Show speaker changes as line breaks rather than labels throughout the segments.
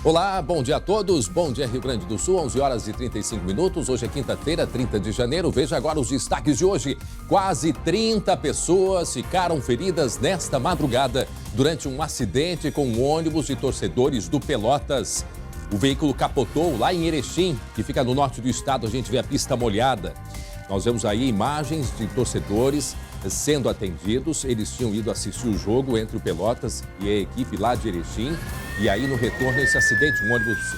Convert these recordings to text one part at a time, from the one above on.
Olá, bom dia a todos. Bom dia, Rio Grande do Sul, 11 horas e 35 minutos. Hoje é quinta-feira, 30 de janeiro. Veja agora os destaques de hoje. Quase 30 pessoas ficaram feridas nesta madrugada durante um acidente com um ônibus de torcedores do Pelotas. O veículo capotou lá em Erechim, que fica no norte do estado. A gente vê a pista molhada. Nós vemos aí imagens de torcedores sendo atendidos. Eles tinham ido assistir o jogo entre o Pelotas e a equipe lá de Erechim. E aí, no retorno, esse acidente,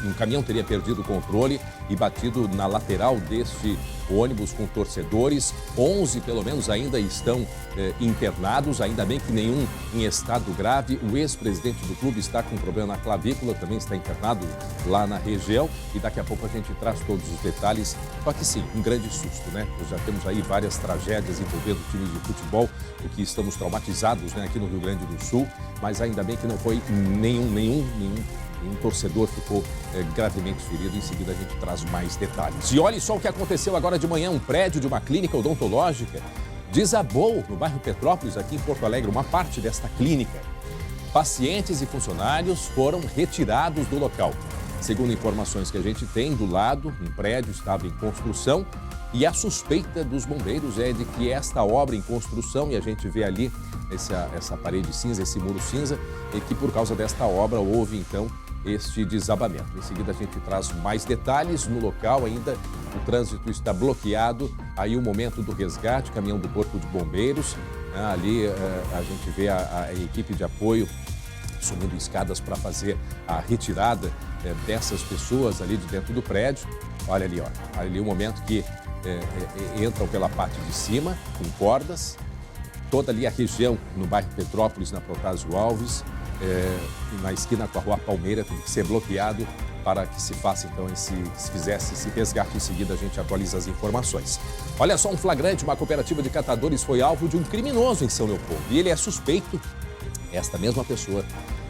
um caminhão teria perdido o controle e batido na lateral deste ônibus com torcedores. 11, pelo menos, ainda estão internados, ainda bem que nenhum em estado grave. O ex-presidente do clube está com problema na clavícula, também está internado lá na região. E daqui a pouco a gente traz todos os detalhes. Só que sim, um grande susto, né? Nós já temos aí várias tragédias envolvendo times de futebol, o que estamos traumatizados, né, aqui no Rio Grande do Sul. Mas ainda bem que não foi nenhum torcedor ficou gravemente ferido. Em seguida a gente traz mais detalhes. E olha só o que aconteceu agora de manhã. Um prédio de uma clínica odontológica desabou no bairro Petrópolis, aqui em Porto Alegre, uma parte desta clínica. Pacientes e funcionários foram retirados do local. Segundo informações que a gente tem, do lado, um prédio estava em construção e a suspeita dos bombeiros é de que esta obra em construção, e a gente vê ali essa parede cinza, esse muro cinza, e que por causa desta obra houve então este desabamento. Em seguida a gente traz mais detalhes no local ainda. O trânsito está bloqueado, aí o momento do resgate, caminhão do Corpo de Bombeiros, ali a gente vê a equipe de apoio subindo escadas para fazer a retirada dessas pessoas ali de dentro do prédio. Olha ali, olha ali o momento que entram pela parte de cima com cordas. Toda ali a região no bairro Petrópolis, na Protásio Alves, na esquina com a Rua Palmeira, tem que ser bloqueado para que se faça então se fizesse esse resgate. Em seguida a gente atualiza as informações. Olha só, um flagrante, uma cooperativa de catadores foi alvo de um criminoso em São Leopoldo. E ele é suspeito, esta mesma pessoa,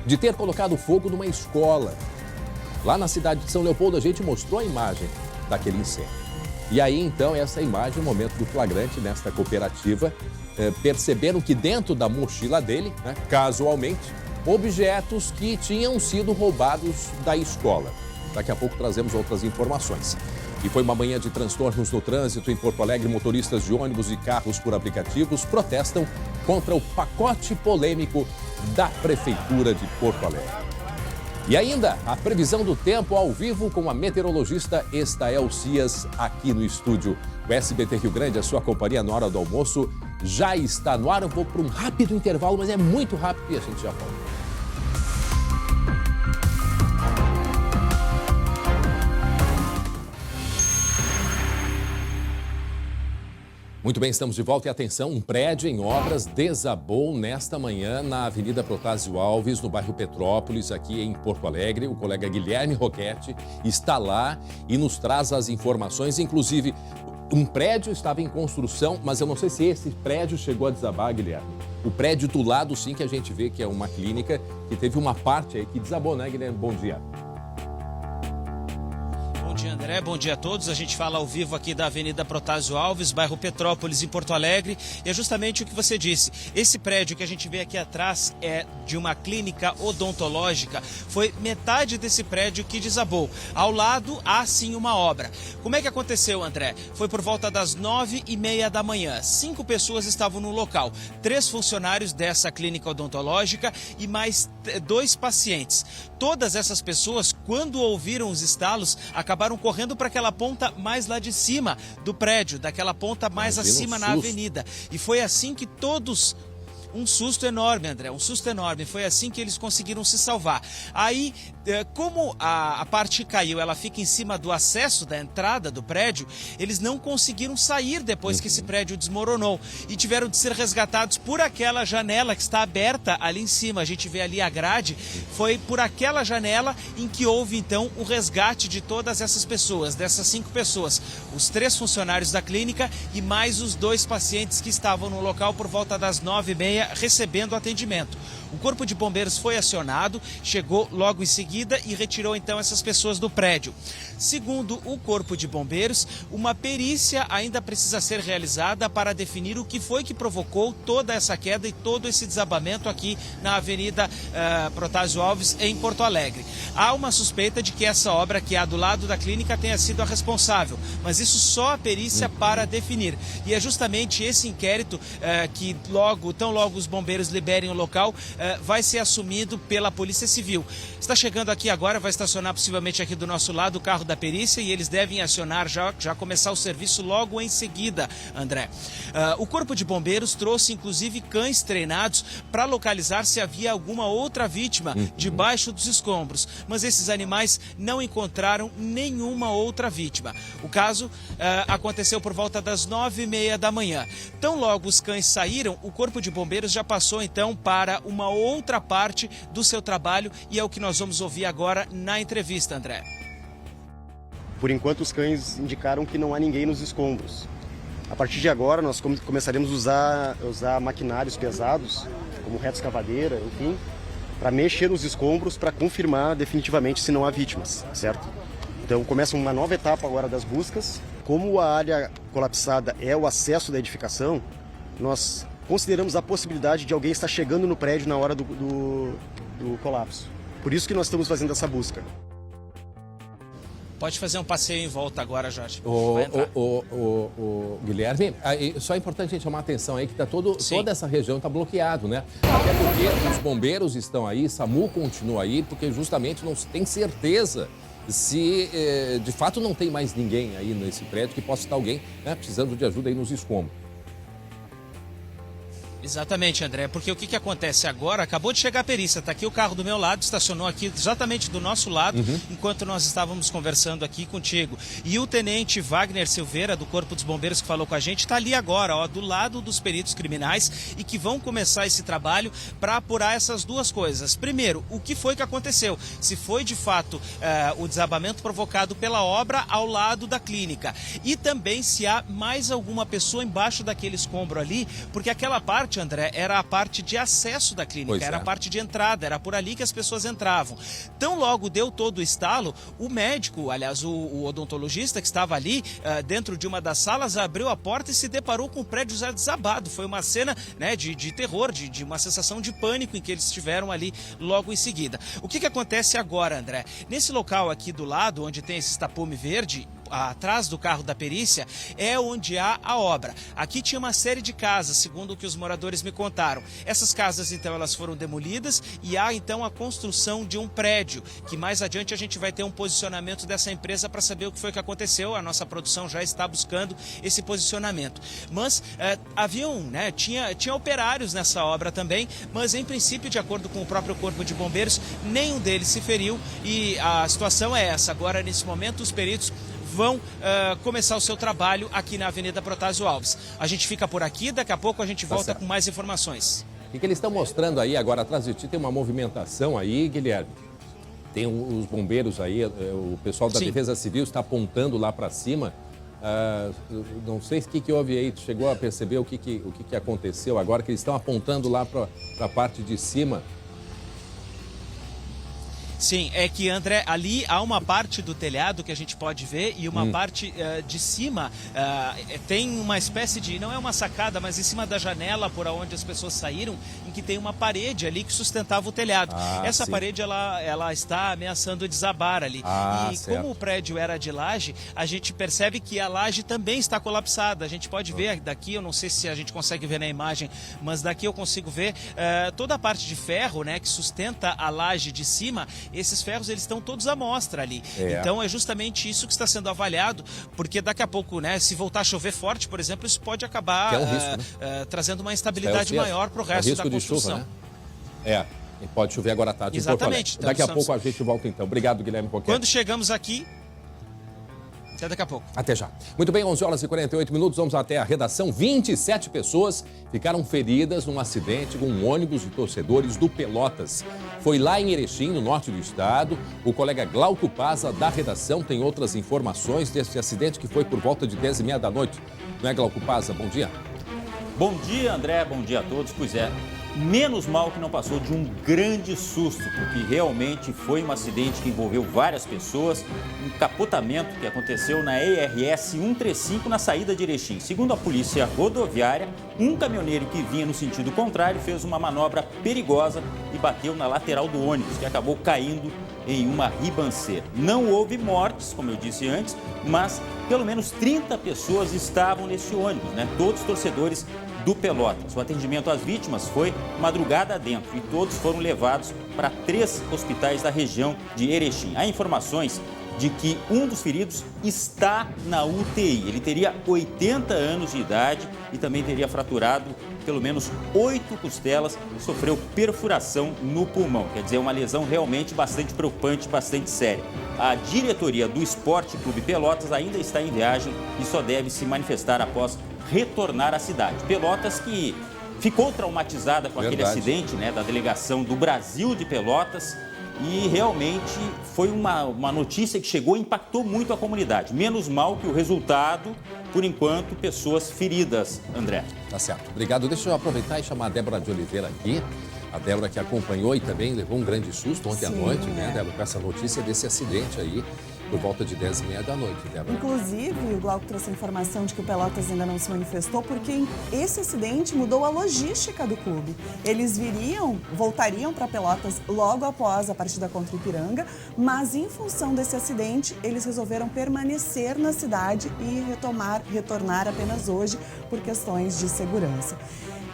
de ter colocado fogo numa escola. Lá na cidade de São Leopoldo a gente mostrou a imagem daquele incêndio. E aí então essa imagem, o momento do flagrante nesta cooperativa, perceberam que dentro da mochila dele, casualmente, objetos que tinham sido roubados da escola. Daqui a pouco trazemos outras informações. E foi uma manhã de transtornos no trânsito em Porto Alegre. Motoristas de ônibus e carros por aplicativos protestam contra o pacote polêmico da Prefeitura de Porto Alegre. E ainda, a previsão do tempo ao vivo com a meteorologista Estael Cias aqui no estúdio. O SBT Rio Grande, a sua companhia na hora do almoço, já está no ar. Eu vou para um rápido intervalo, mas é muito rápido e a gente já volta. Muito bem, estamos de volta e atenção, um prédio em obras desabou nesta manhã na Avenida Protásio Alves, no bairro Petrópolis, aqui em Porto Alegre. O colega Guilherme Roquete está lá e nos traz as informações. Inclusive, um prédio estava em construção, mas eu não sei se esse prédio chegou a desabar, Guilherme. O prédio do lado, sim, que a gente vê que é uma clínica, que teve uma parte aí que desabou, né, Guilherme? Bom dia.
Bom dia, André. Bom dia a todos. A gente fala ao vivo aqui da Avenida Protásio Alves, bairro Petrópolis, em Porto Alegre. E é justamente o que você disse. Esse prédio que a gente vê aqui atrás é de uma clínica odontológica. Foi metade desse prédio que desabou. Ao lado, há sim uma obra. Como é que aconteceu, André? Foi por volta das 9h30 da manhã. 5 pessoas estavam no local. 3 funcionários dessa clínica odontológica e mais 2 pacientes. Todas essas pessoas, quando ouviram os estalos, acabaram correndo para aquela ponta mais lá de cima do prédio, daquela ponta mais acima na avenida. E foi assim que todos... Um susto enorme, André, um susto enorme. Foi assim que eles conseguiram se salvar. Aí, como a parte caiu, ela fica em cima do acesso da entrada do prédio, eles não conseguiram sair depois que esse prédio desmoronou. E tiveram de ser resgatados por aquela janela que está aberta ali em cima. A gente vê ali a grade. Foi por aquela janela em que houve, então, o resgate de todas essas pessoas, dessas 5 pessoas. Os 3 funcionários da clínica e mais os 2 pacientes que estavam no local por volta das 9h30, recebendo atendimento. O Corpo de Bombeiros foi acionado, chegou logo em seguida e retirou então essas pessoas do prédio. Segundo o Corpo de Bombeiros, uma perícia ainda precisa ser realizada para definir o que foi que provocou toda essa queda e todo esse desabamento aqui na Avenida Protásio Alves, em Porto Alegre. Há uma suspeita de que essa obra que há do lado da clínica tenha sido a responsável, mas isso só a perícia para definir. E é justamente esse inquérito que tão logo os bombeiros liberem o local, vai ser assumido pela Polícia Civil. Está chegando aqui agora, vai estacionar possivelmente aqui do nosso lado o carro da perícia e eles devem acionar já começar o serviço logo em seguida, André. O Corpo de Bombeiros trouxe inclusive cães treinados para localizar se havia alguma outra vítima debaixo dos escombros, mas esses animais não encontraram nenhuma outra vítima. O caso aconteceu por volta das 9h30 da manhã. Tão logo os cães saíram, o Corpo de Bombeiros já passou então para uma outra parte do seu trabalho e é o que nós vamos ouvir agora na entrevista, André.
Por enquanto, os cães indicaram que não há ninguém nos escombros. A partir de agora, nós começaremos a usar maquinários pesados, como retroescavadeira, enfim, para mexer nos escombros para confirmar definitivamente se não há vítimas, certo? Então, começa uma nova etapa agora das buscas. Como a área colapsada é o acesso da edificação, nós consideramos a possibilidade de alguém estar chegando no prédio na hora do colapso. Por isso que nós estamos fazendo essa busca.
Pode fazer um passeio em volta agora, Jorge.
Guilherme, só é importante a gente chamar a atenção aí que toda essa região está bloqueado, né? Até porque os bombeiros estão aí, SAMU continua aí, porque justamente não se tem certeza se de fato não tem mais ninguém aí nesse prédio que possa estar alguém, né, precisando de ajuda aí nos escombros.
Exatamente, André, porque o que acontece agora, acabou de chegar a perícia, está aqui o carro do meu lado, estacionou aqui exatamente do nosso lado, enquanto nós estávamos conversando aqui contigo. E o tenente Wagner Silveira, do Corpo dos Bombeiros, que falou com a gente, está ali agora, ó, do lado dos peritos criminais e que vão começar esse trabalho para apurar essas duas coisas. Primeiro, o que foi que aconteceu? Se foi de fato o desabamento provocado pela obra ao lado da clínica. E também se há mais alguma pessoa embaixo daquele escombro ali, porque aquela parte, André, era a parte de acesso da clínica, era a parte de entrada, era por ali que as pessoas entravam. Tão logo deu todo o estalo, o médico, aliás, o odontologista que estava ali dentro de uma das salas, abriu a porta e se deparou com o prédio já desabado. Foi uma cena, né, de terror, de uma sensação de pânico em que eles estiveram ali logo em seguida. O que acontece agora, André? Nesse local aqui do lado, onde tem esse tapume verde, atrás do carro da perícia, é onde há a obra. Aqui tinha uma série de casas, segundo o que os moradores me contaram. Essas casas, então, elas foram demolidas e há, então, a construção de um prédio, que mais adiante a gente vai ter um posicionamento dessa empresa para saber o que foi que aconteceu. A nossa produção já está buscando esse posicionamento. Mas haviam, né, tinha operários nessa obra também, mas em princípio, de acordo com o próprio Corpo de Bombeiros, nenhum deles se feriu e a situação é essa. Agora, nesse momento, os peritos vão começar o seu trabalho aqui na Avenida Protásio Alves. A gente fica por aqui, daqui a pouco a gente volta com mais informações.
O que eles estão mostrando aí agora atrás de ti? Tem uma movimentação aí, Guilherme. Tem os bombeiros aí, o pessoal da Defesa Civil está apontando lá para cima. Não sei o que houve aí, tu chegou a perceber o que aconteceu agora, que eles estão apontando lá para a parte de cima.
Sim, é que, André, ali há uma parte do telhado que a gente pode ver e uma parte de cima tem uma espécie de, não é uma sacada, mas em cima da janela por onde as pessoas saíram, em que tem uma parede ali que sustentava o telhado. Essa parede, ela está ameaçando desabar ali. Como o prédio era de laje, a gente percebe que a laje também está colapsada. A gente pode ver daqui, eu não sei se a gente consegue ver na imagem, mas daqui eu consigo ver toda a parte de ferro, né, que sustenta a laje de cima. Esses ferros, eles estão todos à mostra ali. Então é justamente isso que está sendo avaliado, porque daqui a pouco, né, se voltar a chover forte, por exemplo, isso pode acabar
risco, né?
trazendo uma instabilidade maior para o resto da construção.
Chuva, né? E pode chover agora à tarde.
Exatamente.
Então, daqui a pouco a gente volta então. Obrigado, Guilherme Poquete.
Quando chegamos aqui, até daqui a pouco.
Até já. Muito bem, 11h48, vamos até a redação. 27 pessoas ficaram feridas num acidente com um ônibus de torcedores do Pelotas. Foi lá em Erechim, no norte do estado. O colega Glauco Paza, da redação, tem outras informações desse acidente que foi por volta de 10h30 da noite. Não é, Glauco Paza? Bom dia.
Bom dia, André. Bom dia a todos. Pois é, Menos mal que não passou de um grande susto, porque realmente foi um acidente que envolveu várias pessoas, um capotamento que aconteceu na ERS 135 na saída de Erechim. Segundo a polícia rodoviária, um caminhoneiro que vinha no sentido contrário fez uma manobra perigosa e bateu na lateral do ônibus, que acabou caindo em uma ribanceira. Não houve mortes, como eu disse antes, mas pelo menos 30 pessoas estavam nesse ônibus, né? Todos torcedores do Pelotas. O atendimento às vítimas foi madrugada dentro e todos foram levados para 3 hospitais da região de Erechim. Há informações de que um dos feridos está na UTI. Ele teria 80 anos de idade e também teria fraturado pelo menos 8 costelas e sofreu perfuração no pulmão. Quer dizer, uma lesão realmente bastante preocupante, bastante séria. A diretoria do Esporte Clube Pelotas ainda está em viagem e só deve se manifestar após retornar à cidade. Pelotas que ficou traumatizada com aquele acidente, né, da delegação do Brasil de Pelotas. E realmente foi uma notícia que chegou e impactou muito a comunidade. Menos mal que o resultado, por enquanto, pessoas feridas, André.
Tá certo. Obrigado. Deixa eu aproveitar e chamar a Débora de Oliveira aqui. A Débora que acompanhou e também levou um grande susto ontem à noite, né, Débora, com essa notícia desse acidente aí, por volta de 10h30 da noite, Débora.
Inclusive, o Glauco trouxe a informação de que o Pelotas ainda não se manifestou porque esse acidente mudou a logística do clube. Eles voltariam para Pelotas logo após a partida contra o Ipiranga, mas em função desse acidente, eles resolveram permanecer na cidade e retornar apenas hoje por questões de segurança.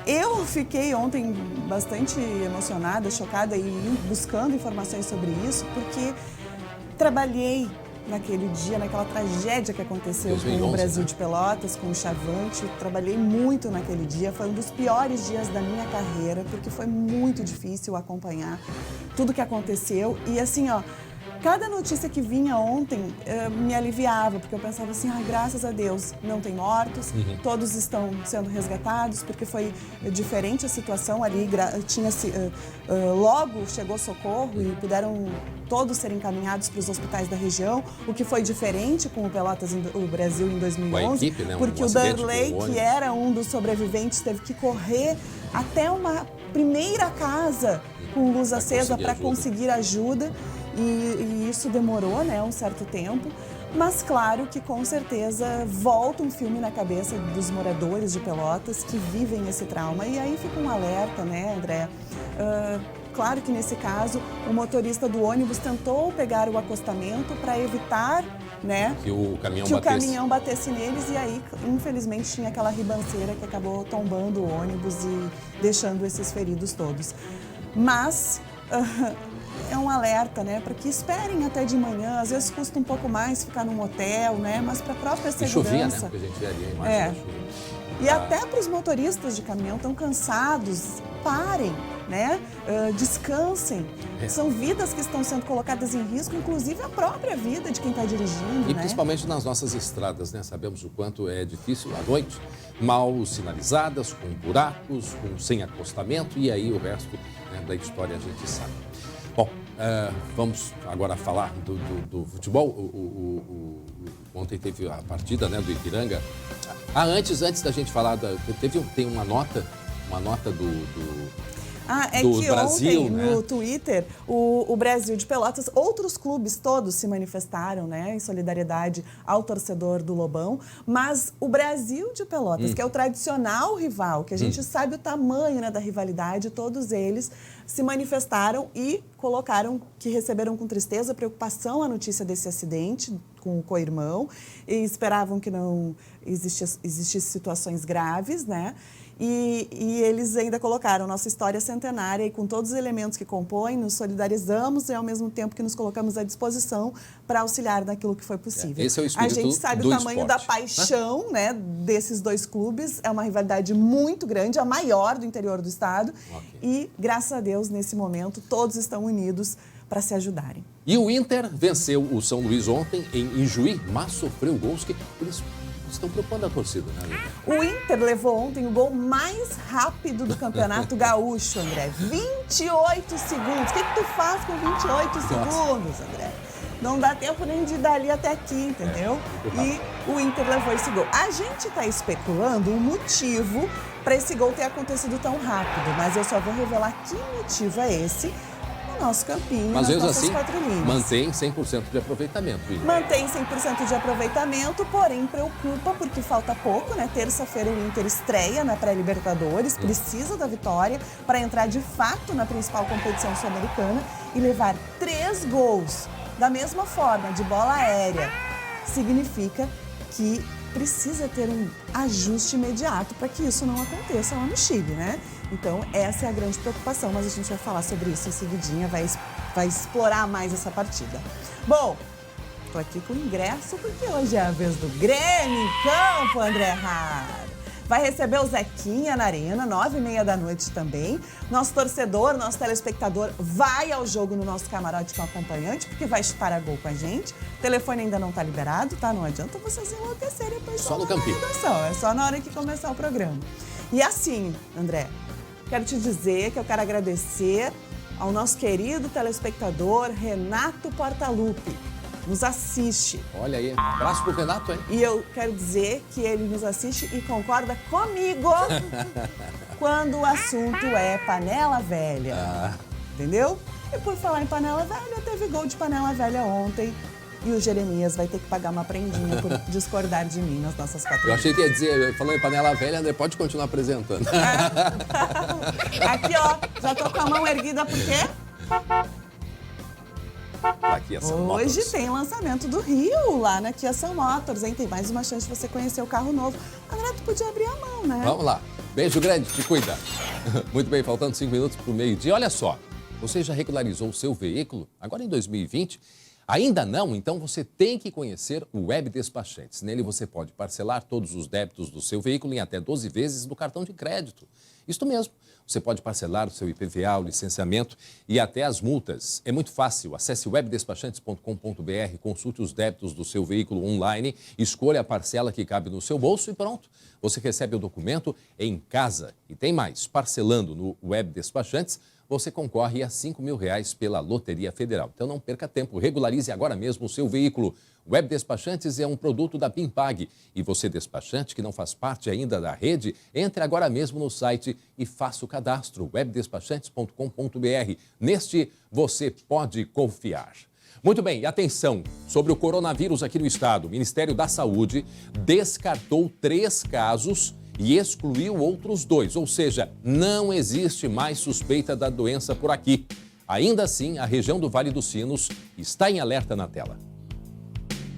Eu fiquei ontem bastante emocionada, chocada e buscando informações sobre isso, porque trabalhei naquele dia, naquela tragédia que aconteceu 2011, com o Brasil, né, de Pelotas, com o Chavante. Trabalhei muito naquele dia, foi um dos piores dias da minha carreira, porque foi muito difícil acompanhar tudo que aconteceu. E assim, ó, cada notícia que vinha ontem me aliviava, porque eu pensava assim, graças a Deus, não tem mortos, todos estão sendo resgatados, porque foi diferente a situação ali, logo chegou socorro e puderam todos serem encaminhados para os hospitais da região, o que foi diferente com o Pelotas, o Brasil em 2011, equipe, né? Porque o Darley, que era um dos sobreviventes, teve que correr até uma primeira casa com luz acesa para conseguir ajuda. E isso demorou, né, um certo tempo, mas claro que com certeza volta um filme na cabeça dos moradores de Pelotas que vivem esse trauma. E aí fica um alerta, né, André? Claro que nesse caso o motorista do ônibus tentou pegar o acostamento para evitar, né, que o caminhão batesse neles, e aí infelizmente tinha aquela ribanceira que acabou tombando o ônibus e deixando esses feridos todos. Mas é um alerta, né, para que esperem até de manhã. Às vezes custa um pouco mais ficar num hotel, né, mas para a própria segurança. E chovia, né, porque a gente vê ali a imagem. E até para os motoristas de caminhão tão cansados, parem, né, descansem. São vidas que estão sendo colocadas em risco, inclusive a própria vida de quem está dirigindo,
E principalmente nas nossas estradas, né, sabemos o quanto é difícil à noite, mal sinalizadas, com buracos, sem acostamento, e aí o resto, né, da história a gente sabe. Bom, vamos agora falar do futebol. Ontem teve a partida, né, do Ipiranga. Antes da gente falar, tem uma nota do
que
Brasil,
ontem,
né?
no Twitter, o Brasil de Pelotas, outros clubes todos se manifestaram, né, em solidariedade ao torcedor do Lobão, mas o Brasil de Pelotas, que é o tradicional rival, que a gente sabe o tamanho, né, da rivalidade, todos eles se manifestaram e colocaram que receberam com tristeza, preocupação a notícia desse acidente com o co-irmão e esperavam que não existissem situações graves, né? E eles ainda colocaram nossa história centenária e com todos os elementos que compõem, nos solidarizamos e ao mesmo tempo que nos colocamos à disposição para auxiliar naquilo que foi possível.
Esse é o espírito
a gente sabe
do
o tamanho
esporte,
da paixão, né, desses dois clubes, é uma rivalidade muito grande, a maior do interior do estado, e graças a Deus, nesse momento, todos estão unidos para se ajudarem.
E o Inter venceu o São Luís ontem em Ijuí, mas sofreu gols que eles estão preocupando a torcida, né?
O Inter levou ontem o gol mais rápido do Campeonato Gaúcho, André. 28 segundos. O que tu faz com 28 segundos, André? Não dá tempo nem de ir dali até aqui, entendeu? E o Inter levou esse gol. A gente está especulando o motivo para esse gol ter acontecido tão rápido, mas eu só vou revelar que motivo é esse no nosso campinho,
mas
nas nossas
assim,
4 linhas.
Mantém 100% de aproveitamento. Igor.
Mantém 100% de aproveitamento, porém preocupa porque falta pouco, né? Terça-feira o Inter estreia na pré-Libertadores, precisa da vitória para entrar de fato na principal competição sul-americana e levar 3 gols da mesma forma, de bola aérea. Significa que precisa ter um ajuste imediato para que isso não aconteça lá no Chile, né? Então, essa é a grande preocupação, mas a gente vai falar sobre isso em seguidinha, vai explorar mais essa partida. Bom, tô aqui com o ingresso porque hoje é a vez do Grêmio em campo, André Raro. Vai receber o Zequinha na Arena, 9h30 da noite também. Nosso torcedor, nosso telespectador vai ao jogo no nosso camarote com acompanhante, porque vai chutar a gol com a gente. O telefone ainda não tá liberado, tá? Não adianta vocês enlouquecerem, depois
só no campinho.
É só na hora que começar o programa. E assim, André, quero te dizer que eu quero agradecer ao nosso querido telespectador Renato Portaluppi. Nos assiste.
Olha aí, abraço pro Renato, hein?
E eu quero dizer que ele nos assiste e concorda comigo quando o assunto é panela velha. Entendeu? E por falar em panela velha, teve gol de panela velha ontem. E o Jeremias vai ter que pagar uma prendinha por discordar de mim nas nossas 4
Eu achei que ia dizer, falando em panela velha, André, pode continuar apresentando.
Aqui, ó, já tô com a mão erguida, por quê?
Aqui,
hoje tem lançamento do Rio, lá na Kia Sun Motors, hein? Tem mais uma chance de você conhecer o carro novo. André, tu podia abrir a mão, né?
Vamos lá. Beijo grande, te cuida. Muito bem, faltando 5 minutos para o meio-dia. Olha só, você já regularizou o seu veículo? Agora em 2020? Ainda não? Então você tem que conhecer o Web Despachantes. Nele você pode parcelar todos os débitos do seu veículo em até 12 vezes no cartão de crédito. Isto mesmo. Você pode parcelar o seu IPVA, o licenciamento e até as multas. É muito fácil. Acesse webdespachantes.com.br, consulte os débitos do seu veículo online, escolha a parcela que cabe no seu bolso e pronto. Você recebe o documento em casa. E tem mais. Parcelando no Web Despachantes, você concorre a R$5 mil pela Loteria Federal. Então não perca tempo, regularize agora mesmo o seu veículo. Web Despachantes é um produto da Pimpag. E você, despachante, que não faz parte ainda da rede, entre agora mesmo no site e faça o cadastro, webdespachantes.com.br. Neste, você pode confiar. Muito bem, e atenção, sobre o coronavírus aqui no estado. O Ministério da Saúde descartou 3 casos e excluiu outros 2, ou seja, não existe mais suspeita da doença por aqui. Ainda assim, a região do Vale dos Sinos está em alerta na tela.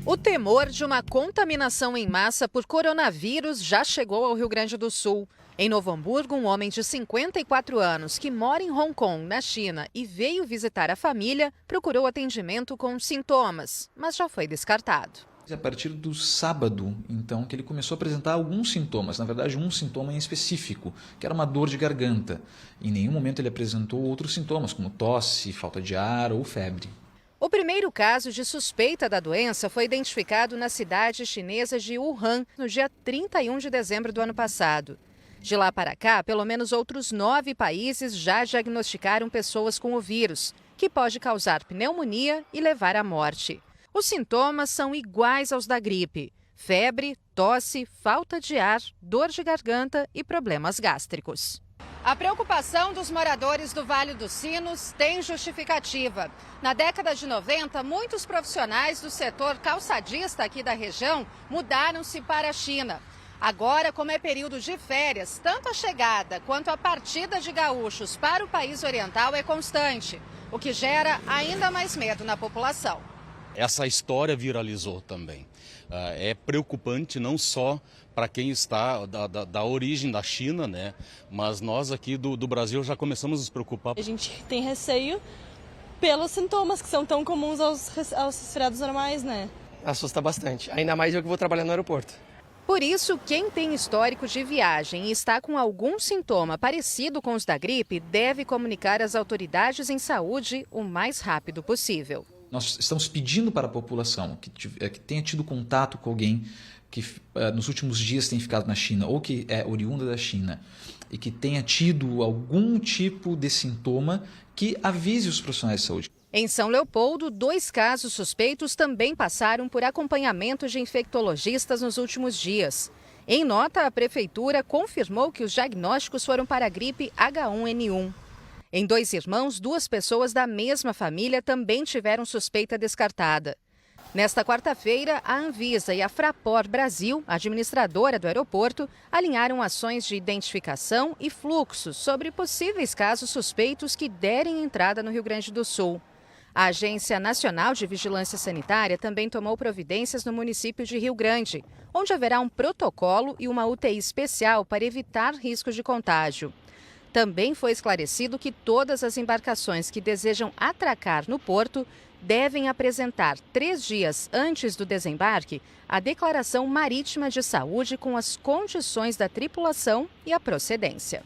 O temor de uma contaminação em massa por coronavírus já chegou ao Rio Grande do Sul. Em Novo Hamburgo, um homem de 54 anos que mora em Hong Kong, na China, e veio visitar a família, procurou atendimento com sintomas, mas já foi descartado.
A partir do sábado, então, que ele começou a apresentar alguns sintomas, na verdade um sintoma em específico, que era uma dor de garganta. Em nenhum momento ele apresentou outros sintomas, como tosse, falta de ar ou febre.
O primeiro caso de suspeita da doença foi identificado na cidade chinesa de Wuhan, no dia 31 de dezembro do ano passado. De lá para cá, pelo menos outros 9 países já diagnosticaram pessoas com o vírus, que pode causar pneumonia e levar à morte. Os sintomas são iguais aos da gripe: febre, tosse, falta de ar, dor de garganta e problemas gástricos. A preocupação dos moradores do Vale dos Sinos tem justificativa. Na década de 90, muitos profissionais do setor calçadista aqui da região mudaram-se para a China. Agora, como é período de férias, tanto a chegada quanto a partida de gaúchos para o país oriental é constante, o que gera ainda mais medo na população.
Essa história viralizou também. É preocupante não só para quem está da origem da China, né? Mas nós aqui do Brasil já começamos a nos preocupar.
A gente tem receio pelos sintomas que são tão comuns aos resfriados normais, né?
Assusta bastante, ainda mais eu que vou trabalhar no aeroporto.
Por isso, quem tem histórico de viagem e está com algum sintoma parecido com os da gripe deve comunicar às autoridades em saúde o mais rápido possível.
Nós estamos pedindo para a população que tenha tido contato com alguém que nos últimos dias tem ficado na China ou que é oriunda da China e que tenha tido algum tipo de sintoma que avise os profissionais de saúde.
Em São Leopoldo, 2 casos suspeitos também passaram por acompanhamento de infectologistas nos últimos dias. Em nota, a Prefeitura confirmou que os diagnósticos foram para a gripe H1N1. Em Dois Irmãos, 2 pessoas da mesma família também tiveram suspeita descartada. Nesta quarta-feira, a Anvisa e a Fraport Brasil, administradora do aeroporto, alinharam ações de identificação e fluxos sobre possíveis casos suspeitos que derem entrada no Rio Grande do Sul. A Agência Nacional de Vigilância Sanitária também tomou providências no município de Rio Grande, onde haverá um protocolo e uma UTI especial para evitar riscos de contágio. Também foi esclarecido que todas as embarcações que desejam atracar no porto devem apresentar 3 dias antes do desembarque a declaração marítima de saúde com as condições da tripulação e a procedência.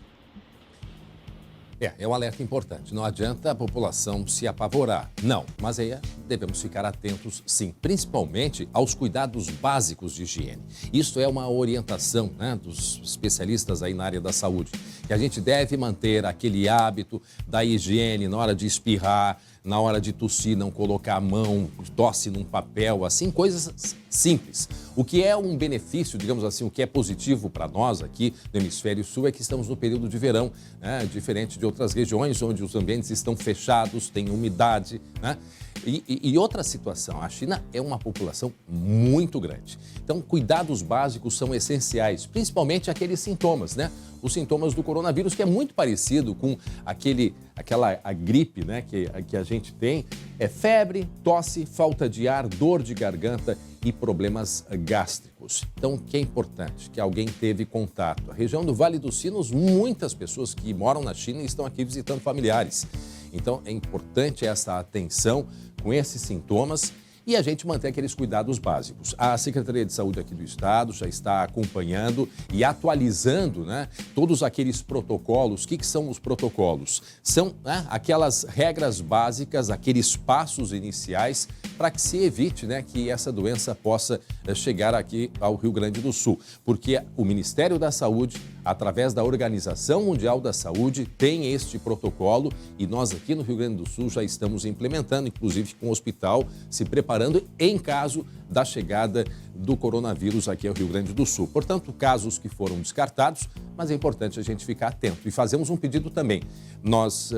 É um alerta importante. Não adianta a população se apavorar. Não, mas aí devemos ficar atentos, sim, principalmente aos cuidados básicos de higiene. Isso é uma orientação, né, dos especialistas aí na área da saúde, que a gente deve manter aquele hábito da higiene na hora de espirrar, na hora de tossir, não colocar a mão, tosse num papel, assim, coisas simples. O que é um benefício, digamos assim, o que é positivo para nós aqui no Hemisfério Sul é que estamos no período de verão, né? Diferente de outras regiões onde os ambientes estão fechados, tem umidade, né? E outra situação, a China é uma população muito grande. Então, cuidados básicos são essenciais, principalmente aqueles sintomas, né? Os sintomas do coronavírus, que é muito parecido com a gripe, né, que a gente tem, é febre, tosse, falta de ar, dor de garganta e problemas gástricos. Então, o que é importante? Que alguém teve contato. A região do Vale dos Sinos, muitas pessoas que moram na China estão aqui visitando familiares. Então, é importante essa atenção com esses sintomas e a gente manter aqueles cuidados básicos. A Secretaria de Saúde aqui do Estado já está acompanhando e atualizando, né, todos aqueles protocolos. O que são os protocolos? São, né, aquelas regras básicas, aqueles passos iniciais para que se evite, né, que essa doença possa chegar aqui ao Rio Grande do Sul. Porque o Ministério da Saúde, através da Organização Mundial da Saúde, tem este protocolo e nós aqui no Rio Grande do Sul já estamos implementando, inclusive com o hospital se preparando em caso da chegada do coronavírus aqui ao Rio Grande do Sul. Portanto, casos que foram descartados, mas é importante a gente ficar atento. E fazemos um pedido também. Nós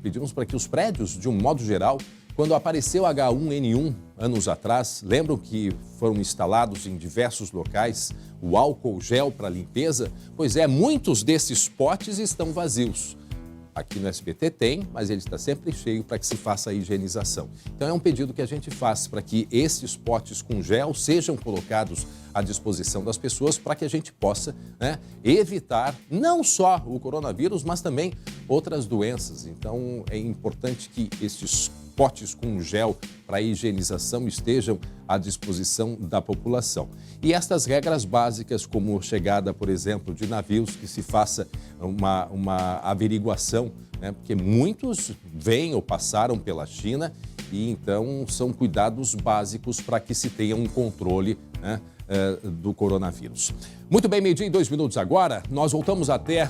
pedimos para que os prédios, de um modo geral, quando apareceu H1N1 anos atrás, lembram que foram instalados em diversos locais o álcool gel para limpeza? Pois é, muitos desses potes estão vazios. Aqui no SBT tem, mas ele está sempre cheio para que se faça a higienização. Então é um pedido que a gente faz para que esses potes com gel sejam colocados à disposição das pessoas para que a gente possa, né, evitar não só o coronavírus, mas também outras doenças. Então é importante que esses potes com gel para higienização estejam à disposição da população. E estas regras básicas, como chegada, por exemplo, de navios, que se faça uma averiguação, né? Porque muitos vêm ou passaram pela China e então são cuidados básicos para que se tenha um controle, né, do coronavírus. Muito bem, 12:02 agora, nós voltamos até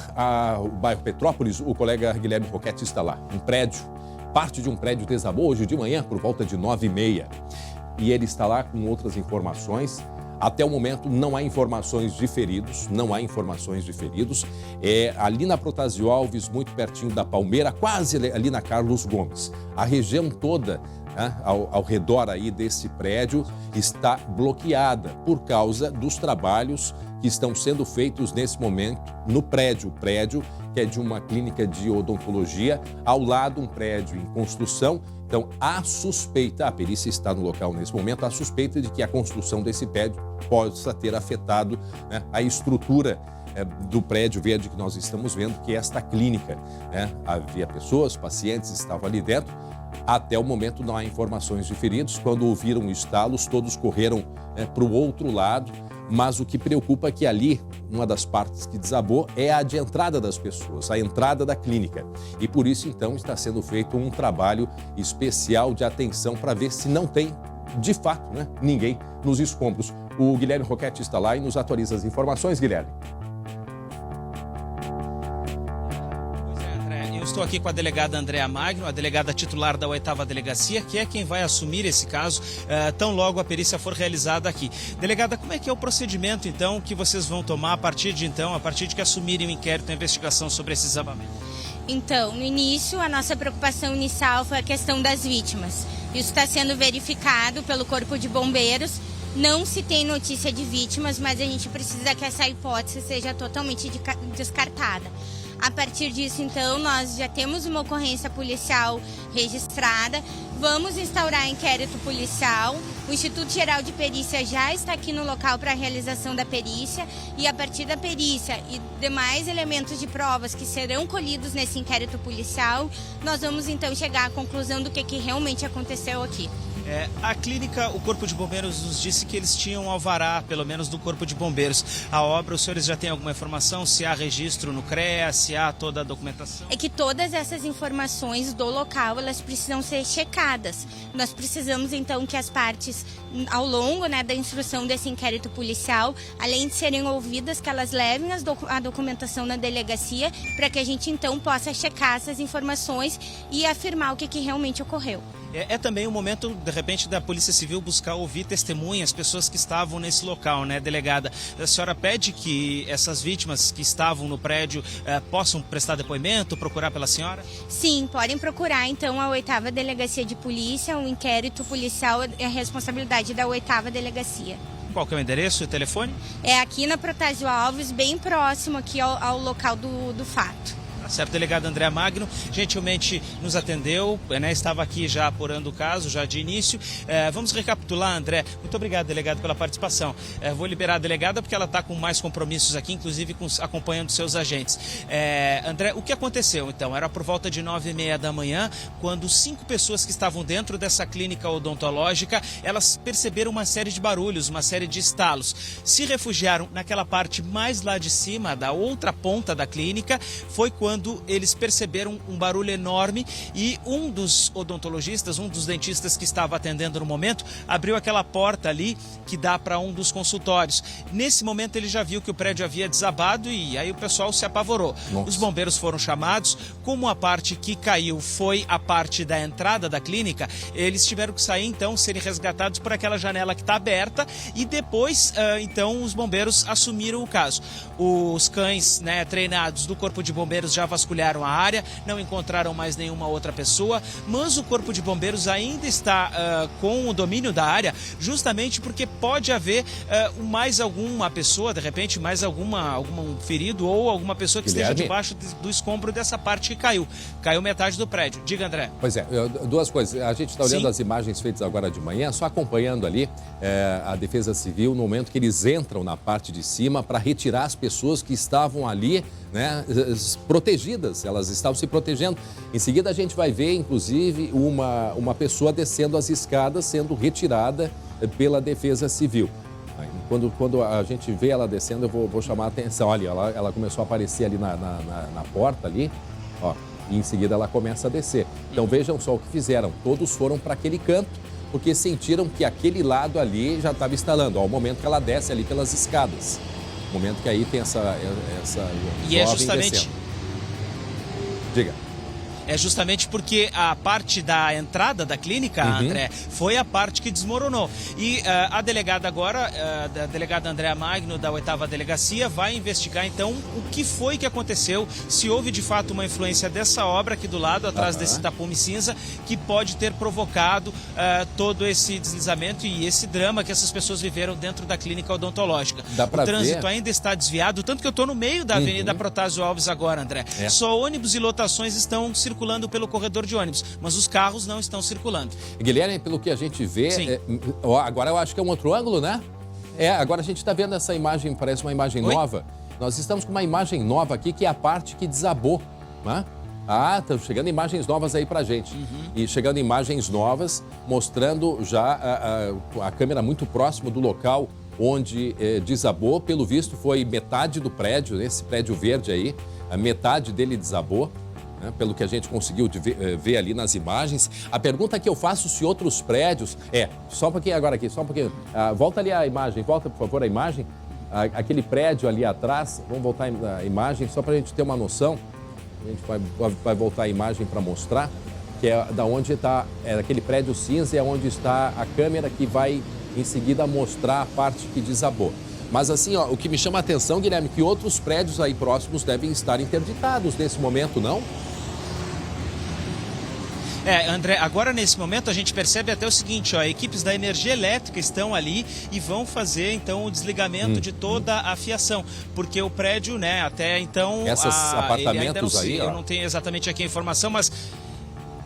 o bairro Petrópolis. O colega Guilherme Roquette está lá, um prédio. Parte de um prédio desabou hoje de manhã por volta de 9h30. E ele está lá com outras informações. Até o momento não há informações de feridos, É ali na Protásio Alves, muito pertinho da Palmeira, quase ali na Carlos Gomes. A região toda, né, ao redor aí desse prédio está bloqueada por causa dos trabalhos que estão sendo feitos nesse momento no prédio. O prédio que é de uma clínica de odontologia, ao lado um prédio em construção. Então, há suspeita, a perícia está no local nesse momento, há suspeita de que a construção desse prédio possa ter afetado, né, a estrutura do prédio verde que nós estamos vendo, que é esta clínica, né? Havia pessoas, pacientes estavam ali dentro. Até o momento não há informações de feridos. Quando ouviram estalos, todos correram para o outro lado. Mas o que preocupa é que ali, uma das partes que desabou é a de entrada das pessoas, a entrada da clínica. E por isso, então, está sendo feito um trabalho especial de atenção para ver se não tem, de fato, né, ninguém nos escombros. O Guilherme Roquette está lá e nos atualiza as informações. Guilherme.
Pois é, André, Eu estou aqui com a delegada Andréa Magno, a delegada titular da 8ª Delegacia, que é quem vai assumir esse caso tão logo a perícia for realizada aqui. Delegada, como é que é o procedimento, então, que vocês vão tomar a partir de que assumirem o inquérito e a investigação sobre esse desabamento?
Então, no início, a nossa preocupação inicial foi a questão das vítimas. Isso está sendo verificado pelo Corpo de Bombeiros. Não se tem notícia de vítimas, mas a gente precisa que essa hipótese seja totalmente descartada. A partir disso, então, nós já temos uma ocorrência policial registrada. Vamos instaurar inquérito policial. O Instituto Geral de Perícia já está aqui no local para a realização da perícia. E a partir da perícia e demais elementos de provas que serão colhidos nesse inquérito policial, nós vamos então chegar à conclusão do que realmente aconteceu aqui.
A clínica, o Corpo de Bombeiros nos disse que eles tinham alvará, pelo menos do Corpo de Bombeiros. A obra, os senhores já têm alguma informação? Se há registro no CREA, se há toda a documentação?
É que todas essas informações do local, elas precisam ser checadas. Nós precisamos, então, que as partes, ao longo da instrução desse inquérito policial, além de serem ouvidas, que elas levem a documentação na delegacia, para que a gente, então, possa checar essas informações e afirmar o que realmente ocorreu.
É também o momento, de repente, da Polícia Civil buscar ouvir testemunhas, pessoas que estavam nesse local, né, delegada? A senhora pede que essas vítimas que estavam no prédio possam prestar depoimento, procurar pela senhora?
Sim, podem procurar, então, a 8ª Delegacia de Polícia. O inquérito policial é a responsabilidade da 8ª Delegacia.
Qual que é o endereço e o telefone?
É aqui na Protásio Alves, bem próximo aqui ao local do fato.
Certo, delegada Andréa Magno, gentilmente nos atendeu, né, estava aqui já apurando o caso, já de início. Vamos recapitular, André. Muito obrigado, delegado, pela participação. Vou liberar a delegada porque ela está com mais compromissos aqui, inclusive acompanhando seus agentes. André, o que aconteceu, então? Era por volta de 9h30 da manhã, quando 5 pessoas que estavam dentro dessa clínica odontológica, elas perceberam uma série de barulhos, uma série de estalos. Se refugiaram naquela parte mais lá de cima, da outra ponta da clínica. Foi quando eles perceberam um barulho enorme e um dos odontologistas, um dos dentistas que estava atendendo no momento, abriu aquela porta ali que dá para um dos consultórios. Nesse momento ele já viu que o prédio havia desabado e aí o pessoal se apavorou. Nossa. Os bombeiros foram chamados. Como a parte que caiu foi a parte da entrada da clínica, eles tiveram que sair, então, serem resgatados por aquela janela que está aberta e depois, então, os bombeiros assumiram o caso. Os cães, né, treinados do Corpo de Bombeiros já vasculharam a área, não encontraram mais nenhuma outra pessoa, mas o Corpo de Bombeiros ainda está com o domínio da área, justamente porque pode haver mais alguma pessoa, de repente, mais algum ferido ou alguma pessoa que esteja debaixo do escombro dessa parte que caiu. Caiu metade do prédio. Diga, André.
Pois é, duas coisas. A gente está olhando as imagens feitas agora de manhã, só acompanhando ali a Defesa Civil no momento que eles entram na parte de cima para retirar as pessoas que estavam ali, né, protegidas, elas estavam se protegendo. Em seguida a gente vai ver, inclusive, uma pessoa descendo as escadas, sendo retirada pela Defesa Civil. Quando a gente vê ela descendo, eu vou chamar a atenção. Olha, ela começou a aparecer ali na porta ali, ó, e em seguida ela começa a descer. Então vejam só o que fizeram, todos foram para aquele canto, porque sentiram que aquele lado ali já estava instalando, ao momento que ela desce ali pelas escadas. No momento que aí tem essa
e é justamente
descendo. Diga.
É justamente porque a parte da entrada da clínica, André, foi a parte que desmoronou. E a delegada agora, a delegada Andréa Magno, da 8ª Delegacia, vai investigar, então, o que foi que aconteceu, se houve, de fato, uma influência dessa obra aqui do lado, atrás desse tapume cinza, que pode ter provocado todo esse deslizamento e esse drama que essas pessoas viveram dentro da clínica odontológica. O trânsito ainda está desviado, tanto que eu estou no meio da Avenida Protásio Alves agora, André. Só ônibus e lotações estão circulando pelo corredor de ônibus, mas os carros não estão circulando.
Guilherme, pelo que a gente vê, agora eu acho que é um outro ângulo, né? Agora a gente está vendo essa imagem, parece uma imagem nova. Nós estamos com uma imagem nova aqui, que é a parte que desabou, né? Estão chegando imagens novas aí pra gente. E chegando imagens novas, mostrando já a câmera muito próximo do local onde desabou. Pelo visto, foi metade do prédio, esse prédio verde aí, a metade dele desabou. Pelo que a gente conseguiu ver ali nas imagens. A pergunta que eu faço, se outros prédios... só um pouquinho agora aqui, só um pouquinho. Volta ali a imagem, volta, por favor, a imagem. Aquele prédio ali atrás, vamos voltar a imagem, só para a gente ter uma noção. A gente vai voltar a imagem para mostrar, que é da onde está, aquele prédio cinza, é onde está a câmera que vai em seguida mostrar a parte que desabou. Mas assim, ó, o que me chama a atenção, Guilherme, que outros prédios aí próximos devem estar interditados nesse momento, não?
André, agora nesse momento a gente percebe até o seguinte, ó, equipes da energia elétrica estão ali e vão fazer então o desligamento de toda a fiação, porque o prédio, né, até então...
Esses apartamentos aí, ó.
Eu não tenho exatamente aqui a informação, mas...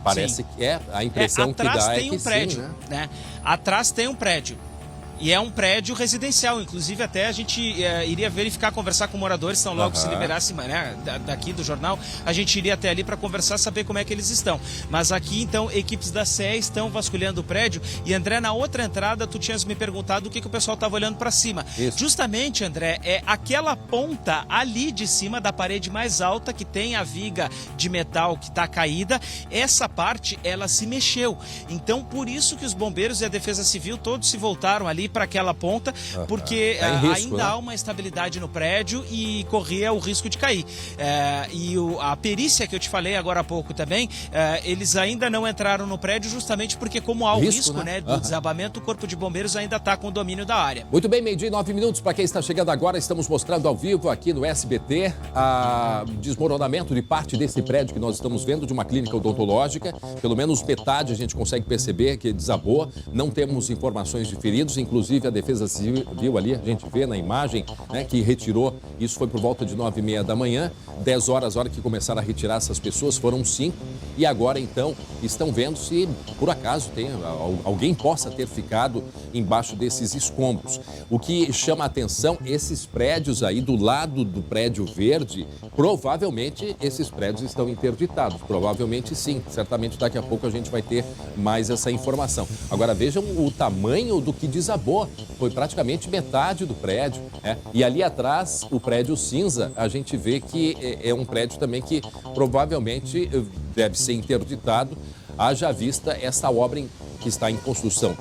Parece que a impressão que dá é que
um prédio,
sim,
né? Atrás tem um prédio. E é um prédio residencial, inclusive até a gente iria verificar, conversar com moradores, então logo se liberasse, né, daqui do jornal, a gente iria até ali para conversar, saber como é que eles estão. Mas aqui, então, equipes da CE estão vasculhando o prédio. E, André, na outra entrada, tu tinhas me perguntado o que o pessoal estava olhando para cima. Isso. Justamente, André, é aquela ponta ali de cima da parede mais alta, que tem a viga de metal que está caída, essa parte, ela se mexeu. Então, por isso que os bombeiros e a Defesa Civil todos se voltaram ali para aquela ponta, porque ainda há uma instabilidade no prédio e corria o risco de cair. A perícia que eu te falei agora há pouco também, eles ainda não entraram no prédio justamente porque, como há o risco, né, do desabamento, o Corpo de Bombeiros ainda está com o domínio da área.
Muito bem, 12:09. Para quem está chegando agora, estamos mostrando ao vivo aqui no SBT o desmoronamento de parte desse prédio que nós estamos vendo, de uma clínica odontológica. Pelo menos metade a gente consegue perceber que desabou. Não temos informações de feridos, inclusive a Defesa Civil ali, a gente vê na imagem, né, que retirou, isso foi por volta de 9h30 da manhã, 10 horas, a hora que começaram a retirar essas pessoas, foram 5, e agora então estão vendo se por acaso alguém possa ter ficado embaixo desses escombros. O que chama a atenção, esses prédios aí do lado do prédio verde, provavelmente esses prédios estão interditados, provavelmente sim, certamente daqui a pouco a gente vai ter mais essa informação. Agora vejam o tamanho do que desabou. Foi praticamente metade do prédio, né? E ali atrás, o prédio cinza, a gente vê que é um prédio também que provavelmente deve ser interditado, haja vista essa obra que está em construção.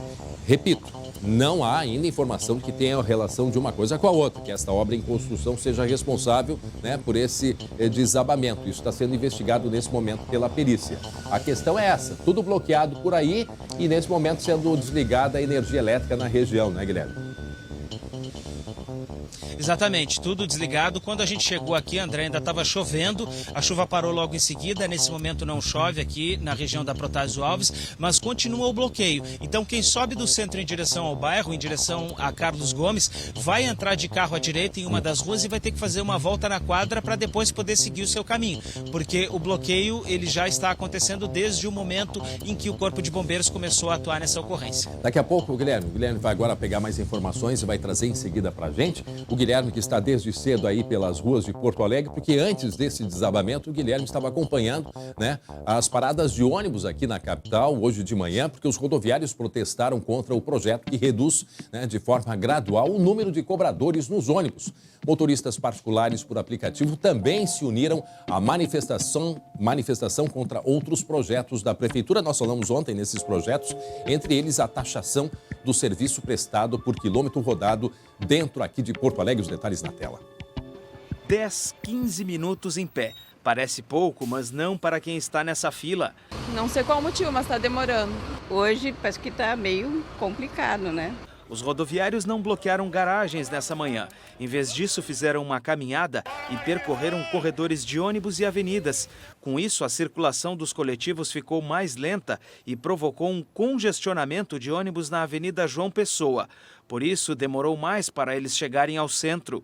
Repito, não há ainda informação de que tenha relação de uma coisa com a outra, que esta obra em construção seja responsável, né, por esse desabamento. Isso está sendo investigado nesse momento pela perícia. A questão é essa, tudo bloqueado por aí e nesse momento sendo desligada a energia elétrica na região, né, Guilherme?
Exatamente, tudo desligado. Quando a gente chegou aqui, André, ainda estava chovendo, a chuva parou logo em seguida, nesse momento não chove aqui na região da Protásio Alves, mas continua o bloqueio. Então quem sobe do centro em direção ao bairro, em direção a Carlos Gomes, vai entrar de carro à direita em uma das ruas e vai ter que fazer uma volta na quadra para depois poder seguir o seu caminho, porque o bloqueio ele já está acontecendo desde o momento em que o Corpo de Bombeiros começou a atuar nessa ocorrência.
Daqui a pouco o Guilherme vai agora pegar mais informações e vai trazer em seguida para a gente. O Guilherme que está desde cedo aí pelas ruas de Porto Alegre, porque antes desse desabamento o Guilherme estava acompanhando, né, as paradas de ônibus aqui na capital hoje de manhã, porque os rodoviários protestaram contra o projeto que reduz, né, de forma gradual o número de cobradores nos ônibus. Motoristas particulares por aplicativo também se uniram à manifestação contra outros projetos da Prefeitura. Nós falamos ontem nesses projetos, entre eles a taxação do serviço prestado por quilômetro rodado dentro aqui de Porto Alegre. Os detalhes na tela.
10, 15 minutos em pé. Parece pouco, mas não para quem está nessa fila.
Não sei qual o motivo, mas está demorando.
Hoje parece que está meio complicado, né?
Os rodoviários não bloquearam garagens nessa manhã. Em vez disso, fizeram uma caminhada e percorreram corredores de ônibus e avenidas. Com isso, a circulação dos coletivos ficou mais lenta e provocou um congestionamento de ônibus na Avenida João Pessoa. Por isso, demorou mais para eles chegarem ao centro.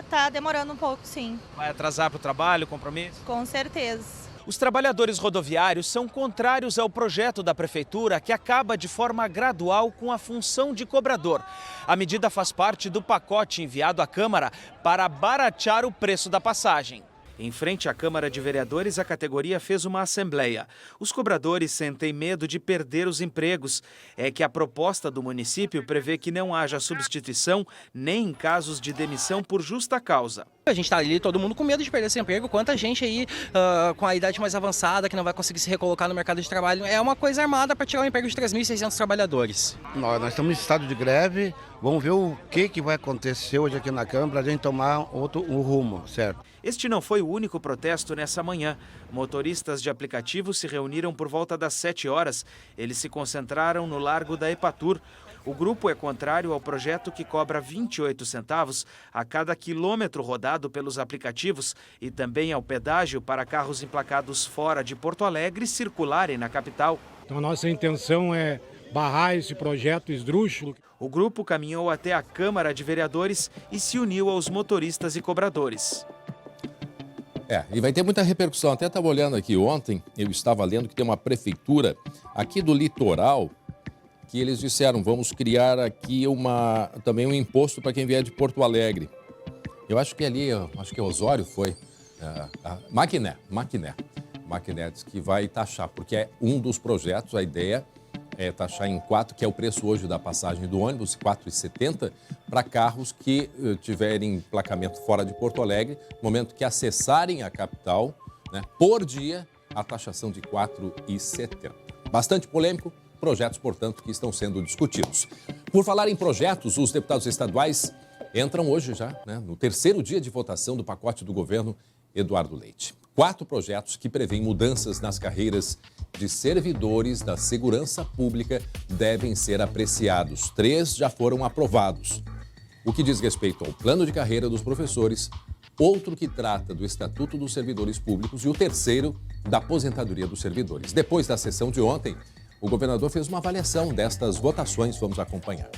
Tá demorando um pouco, sim.
Vai atrasar para o trabalho, compromisso?
Com certeza.
Os trabalhadores rodoviários são contrários ao projeto da Prefeitura que acaba de forma gradual com a função de cobrador. A medida faz parte do pacote enviado à Câmara para baratear o preço da passagem. Em frente à Câmara de Vereadores, a categoria fez uma assembleia. Os cobradores sentem medo de perder os empregos. É que a proposta do município prevê que não haja substituição nem em casos de demissão por justa causa.
A gente está ali, todo mundo com medo de perder esse emprego. Quanta gente aí com a idade mais avançada que não vai conseguir se recolocar no mercado de trabalho. É uma coisa armada para tirar o emprego de 3.600 trabalhadores.
Nós estamos em estado de greve, Vamos ver o que vai acontecer hoje aqui na Câmara para a gente tomar um rumo, certo?
Este não foi o único protesto nessa manhã. Motoristas de aplicativo se reuniram por volta das 7 horas. Eles se concentraram no Largo da Epatur. O grupo é contrário ao projeto que cobra 28 centavos a cada quilômetro rodado pelos aplicativos e também ao pedágio para carros emplacados fora de Porto Alegre circularem na capital.
Então, a nossa intenção é barrar esse projeto esdrúxulo.
O grupo caminhou até a Câmara de Vereadores e se uniu aos motoristas e cobradores.
E vai ter muita repercussão. Até estava olhando aqui ontem, eu estava lendo que tem uma prefeitura aqui do litoral que eles disseram, vamos criar aqui também um imposto para quem vier de Porto Alegre. Eu acho que ali, acho que Osório foi, Maquiné diz que vai taxar, porque é um dos projetos, a ideia é taxar em 4, que é o preço hoje da passagem do ônibus, R$ 4,70, para carros que tiverem emplacamento fora de Porto Alegre, no momento que acessarem a capital, né, por dia, a taxação de R$ 4,70. Bastante polêmico, projetos, portanto, que estão sendo discutidos. Por falar em projetos, os deputados estaduais entram hoje já, né, no terceiro dia de votação do pacote do governo Eduardo Leite. 4 projetos que prevêem mudanças nas carreiras de servidores da segurança pública devem ser apreciados. 3 já foram aprovados. O que diz respeito ao plano de carreira dos professores, outro que trata do Estatuto dos Servidores Públicos e o terceiro da aposentadoria dos servidores. Depois da sessão de ontem, o governador fez uma avaliação destas votações. Vamos acompanhar.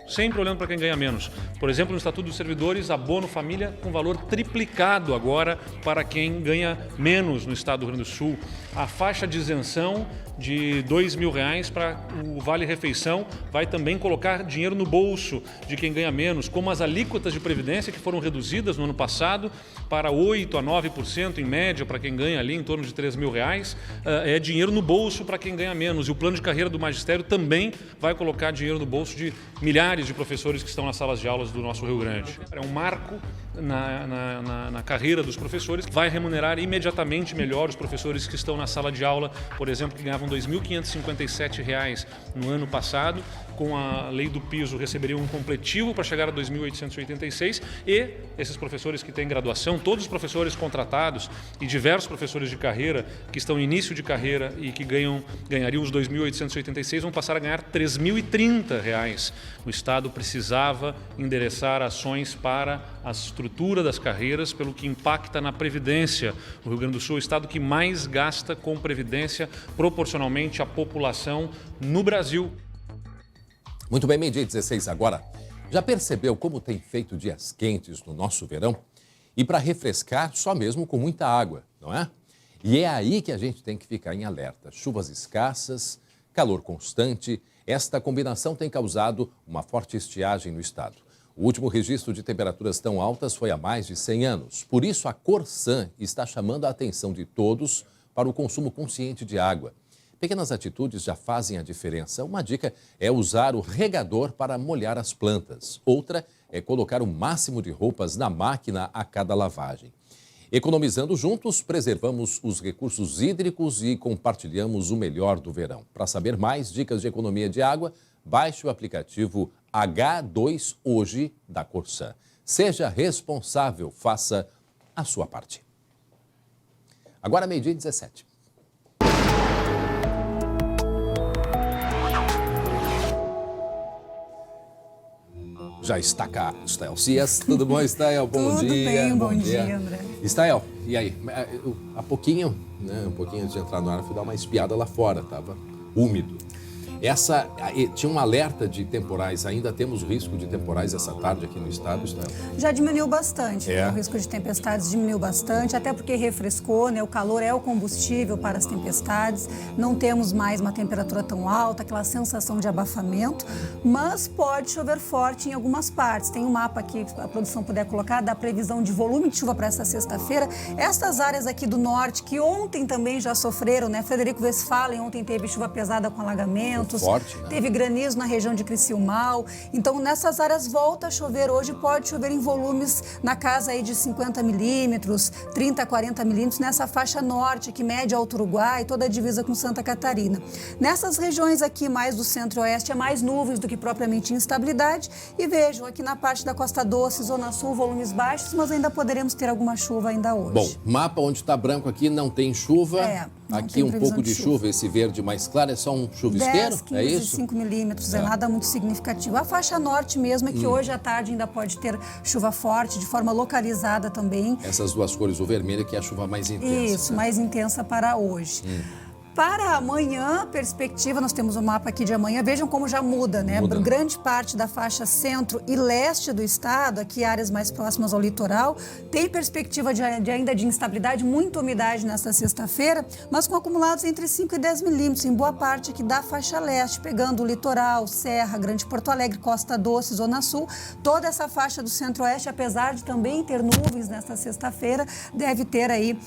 Sempre olhando para quem ganha menos. Por exemplo, no Estatuto dos Servidores, abono família com valor triplicado agora para quem ganha menos no estado do Rio Grande do Sul. A faixa de isenção de R$ 2.000 para o Vale-Refeição vai também colocar dinheiro no bolso de quem ganha menos, como as alíquotas de previdência que foram reduzidas no ano passado para 8% a 9% em média para quem ganha ali em torno de R$ 3.000. É dinheiro no bolso para quem ganha menos. E o plano de carreira do magistério também vai colocar dinheiro no bolso de milhares de professores que estão nas salas de aulas do nosso Rio Grande. É um marco na carreira dos professores, vai remunerar imediatamente melhor os professores que estão na sala de aula, por exemplo, que ganhavam R$ 2.557 no ano passado, com a lei do piso receberiam um completivo para chegar a R$ 2.886 e esses professores que têm graduação, todos os professores contratados e diversos professores de carreira que estão em início de carreira e que ganhariam os R$ 2.886 vão passar a ganhar R$ 3.030. O Estado precisava endereçar ações para a estrutura das carreiras, pelo que impacta na Previdência. O Rio Grande do Sul é o estado que mais gasta com Previdência proporcionalmente à população no Brasil.
Muito bem, meio-dia 16 agora. Já percebeu como tem feito dias quentes no nosso verão? E para refrescar, só mesmo com muita água, não é? E é aí que a gente tem que ficar em alerta. Chuvas escassas, calor constante, esta combinação tem causado uma forte estiagem no estado. O último registro de temperaturas tão altas foi há mais de 100 anos. Por isso, a Corsan está chamando a atenção de todos para o consumo consciente de água. Pequenas atitudes já fazem a diferença. Uma dica é usar o regador para molhar as plantas. Outra é colocar o máximo de roupas na máquina a cada lavagem. Economizando juntos, preservamos os recursos hídricos e compartilhamos o melhor do verão. Para saber mais dicas de economia de água, baixe o aplicativo H2 Hoje da Corsan. Seja responsável, faça a sua parte. Agora, meio-dia 17. Já está cá, Stael Cias. Tudo bom, Stael? Bom
dia. Tudo bem, bom dia, André.
Stael, e aí? Há pouquinho, um pouquinho antes de entrar no ar, fui dar uma espiada lá fora, estava úmido. Tinha um alerta de temporais, ainda temos risco de temporais essa tarde aqui no estado, Stael?
Já diminuiu bastante, O risco de tempestades diminuiu bastante, até porque refrescou, O calor é o combustível para as tempestades, não temos mais uma temperatura tão alta, aquela sensação de abafamento, mas pode chover forte em algumas partes. Tem um mapa aqui, que a produção puder colocar, da previsão de volume de chuva para esta sexta-feira. Estas áreas aqui do norte, que ontem também já sofreram, Frederico Westphalen ontem teve chuva pesada com alagamento, milímetros.
Forte, né?
Teve granizo na região de Criciúmal. Então, nessas áreas volta a chover. Hoje pode chover em volumes na casa aí de 50 milímetros, 30 a 40 milímetros, nessa faixa norte, que mede Alto Uruguai, toda a divisa com Santa Catarina. Nessas regiões aqui, mais do centro-oeste, é mais nuvens do que propriamente instabilidade. E vejam, aqui na parte da Costa Doce, Zona Sul, volumes baixos, mas ainda poderemos ter alguma chuva ainda hoje.
Bom, mapa onde está branco aqui não tem chuva. Aqui um pouco de chuva, esse verde mais claro, é só um chuvisqueiro?
10, 15,
é isso?
5 milímetros, é nada muito significativo. A faixa norte mesmo é que hoje à tarde ainda pode ter chuva forte, de forma localizada também.
Essas duas cores, o vermelho que é a chuva mais intensa.
Isso, mais intensa para hoje. Para amanhã, perspectiva, nós temos o mapa aqui de amanhã, vejam como já muda, né? Grande parte da faixa centro e leste do estado, aqui áreas mais próximas ao litoral, tem perspectiva ainda de instabilidade, muita umidade nesta sexta-feira, mas com acumulados entre 5 e 10 milímetros, em boa parte aqui da faixa leste, pegando o litoral, Serra, Grande Porto Alegre, Costa Doce, Zona Sul, toda essa faixa do centro-oeste, apesar de também ter nuvens nesta sexta-feira, deve ter aí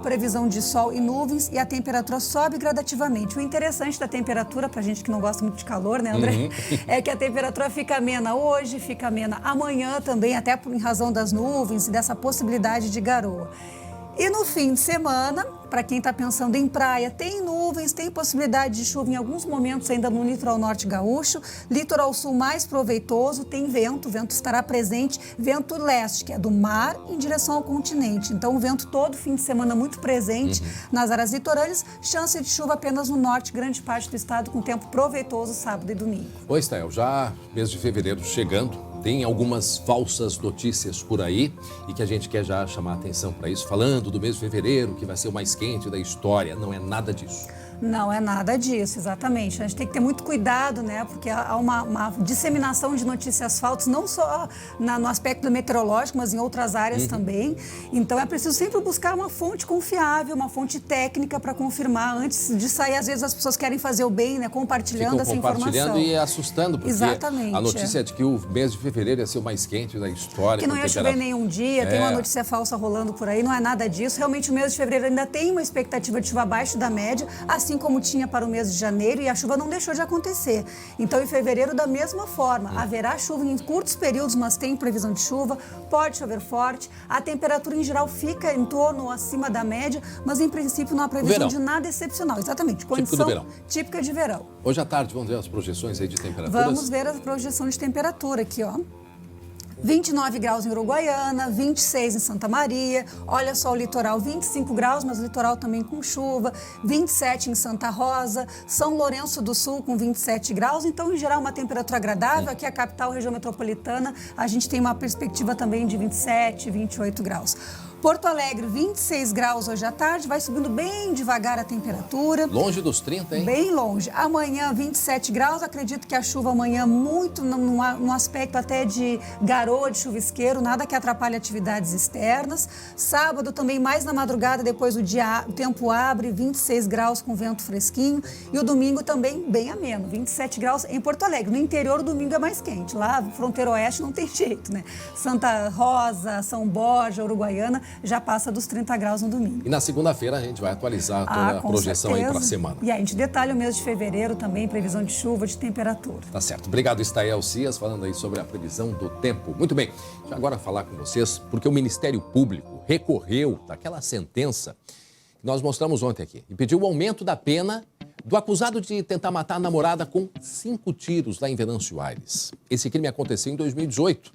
previsão de sol e nuvens, e a temperatura sobe gradativamente. O interessante da temperatura, para gente que não gosta muito de calor, né, André? É que a temperatura fica amena hoje, fica amena amanhã também, até em razão das nuvens e dessa possibilidade de garoa. E no fim de semana, para quem está pensando em praia, tem nuvens, tem possibilidade de chuva em alguns momentos ainda no litoral norte gaúcho, litoral sul mais proveitoso, tem vento, o vento estará presente, vento leste, que é do mar em direção ao continente. Então o vento todo fim de semana muito presente nas áreas litorâneas, chance de chuva apenas no norte, grande parte do estado com tempo proveitoso sábado e domingo.
Oi, Stael, já mês de fevereiro chegando. Tem algumas falsas notícias por aí e que a gente quer já chamar a atenção para isso, falando do mês de fevereiro, que vai ser o mais quente da história. Não é nada disso.
Não é nada disso, exatamente. A gente tem que ter muito cuidado, né? Porque há uma disseminação de notícias falsas, não só no aspecto meteorológico, mas em outras áreas também. Então é preciso sempre buscar uma fonte confiável, uma fonte técnica para confirmar antes de sair. Às vezes as pessoas querem fazer o bem, né? Compartilhando essa informação.
Compartilhando e assustando, porque
exatamente,
a notícia é de que o mês de fevereiro ia ser o mais quente da história.
Que não ia chover nenhum dia, tem uma notícia falsa rolando por aí, não é nada disso. Realmente o mês de fevereiro ainda tem uma expectativa de chuva abaixo da média, assim como tinha para o mês de janeiro, e a chuva não deixou de acontecer. Então, em fevereiro, da mesma forma, haverá chuva em curtos períodos, mas tem previsão de chuva, pode chover forte, a temperatura em geral fica em torno acima da média, mas em princípio não há previsão de nada excepcional. Exatamente, condição típica de verão.
Hoje à tarde, vamos ver as projeções aí de temperaturas?
Vamos ver a projeção de temperatura aqui, ó. 29 graus em Uruguaiana, 26 em Santa Maria, olha só o litoral, 25 graus, mas o litoral também com chuva, 27 em Santa Rosa, São Lourenço do Sul com 27 graus, então em geral uma temperatura agradável, aqui a capital, região metropolitana, a gente tem uma perspectiva também de 27, 28 graus. Porto Alegre, 26 graus hoje à tarde, vai subindo bem devagar a temperatura.
Longe dos 30, hein?
Bem longe. Amanhã, 27 graus, acredito que a chuva amanhã muito num aspecto até de garoa, de chuvisqueiro, nada que atrapalhe atividades externas. Sábado também mais na madrugada, depois o tempo abre, 26 graus com vento fresquinho. E o domingo também bem ameno, 27 graus em Porto Alegre. No interior o domingo é mais quente, lá fronteira oeste não tem jeito, né? Santa Rosa, São Borja, Uruguaiana, já passa dos 30 graus no domingo.
E na segunda-feira a gente vai atualizar toda a projeção aí para a semana.
E aí a gente detalha o mês de fevereiro também, previsão de chuva, de temperatura.
Tá certo. Obrigado, Stael Cias, falando aí sobre a previsão do tempo. Muito bem, deixa eu agora falar com vocês, porque o Ministério Público recorreu daquela sentença que nós mostramos ontem aqui e pediu o aumento da pena do acusado de tentar matar a namorada com 5 tiros lá em Venâncio Aires. Esse crime aconteceu em 2018.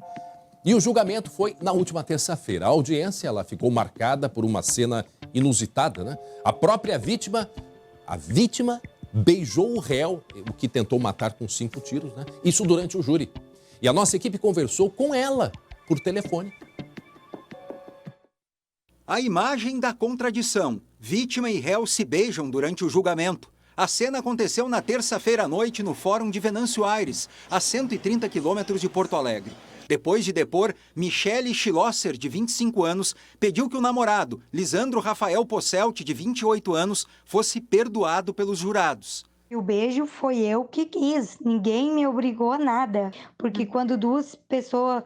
E o julgamento foi na última terça-feira. A audiência ela ficou marcada por uma cena inusitada, né? A própria vítima, beijou o réu, o que tentou matar com 5 tiros, né? Isso durante o júri. E a nossa equipe conversou com ela por telefone.
A imagem da contradição. Vítima e réu se beijam durante o julgamento. A cena aconteceu na terça-feira à noite no Fórum de Venâncio Aires, a 130 quilômetros de Porto Alegre. Depois de depor, Michele Schlosser, de 25 anos, pediu que o namorado, Lisandro Rafael Posselt, de 28 anos, fosse perdoado pelos jurados.
O beijo foi eu que quis, ninguém me obrigou a nada, porque quando duas pessoas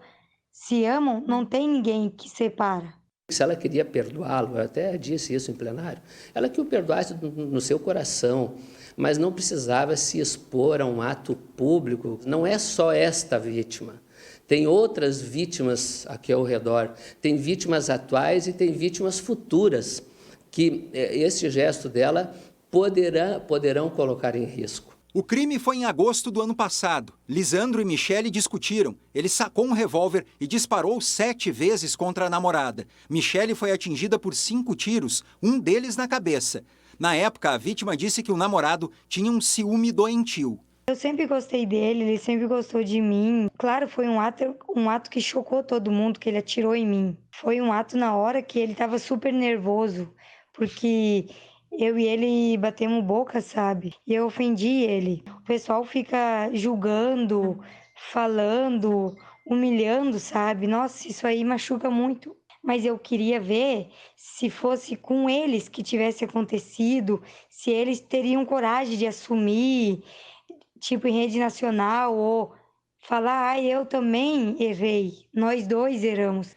se amam, não tem ninguém que separa.
Se ela queria perdoá-lo, eu até disse isso em plenário, ela que o perdoasse no seu coração, mas não precisava se expor a um ato público. Não é só esta vítima, tem outras vítimas aqui ao redor, tem vítimas atuais e tem vítimas futuras, que esse gesto dela poderão colocar em risco.
O crime foi em agosto do ano passado. Lisandro e Michele discutiram. Ele sacou um revólver e disparou 7 vezes contra a namorada. Michele foi atingida por 5 tiros, um deles na cabeça. Na época, a vítima disse que o namorado tinha um ciúme doentio.
Eu sempre gostei dele, ele sempre gostou de mim. Claro, foi um ato que chocou todo mundo, que ele atirou em mim. Foi um ato na hora que ele estava super nervoso, porque eu e ele batemos boca, sabe? E eu ofendi ele. O pessoal fica julgando, falando, humilhando, sabe? Nossa, isso aí machuca muito. Mas eu queria ver se fosse com eles que tivesse acontecido, se eles teriam coragem de assumir, tipo em rede nacional, ou falar, eu também errei, nós dois erramos.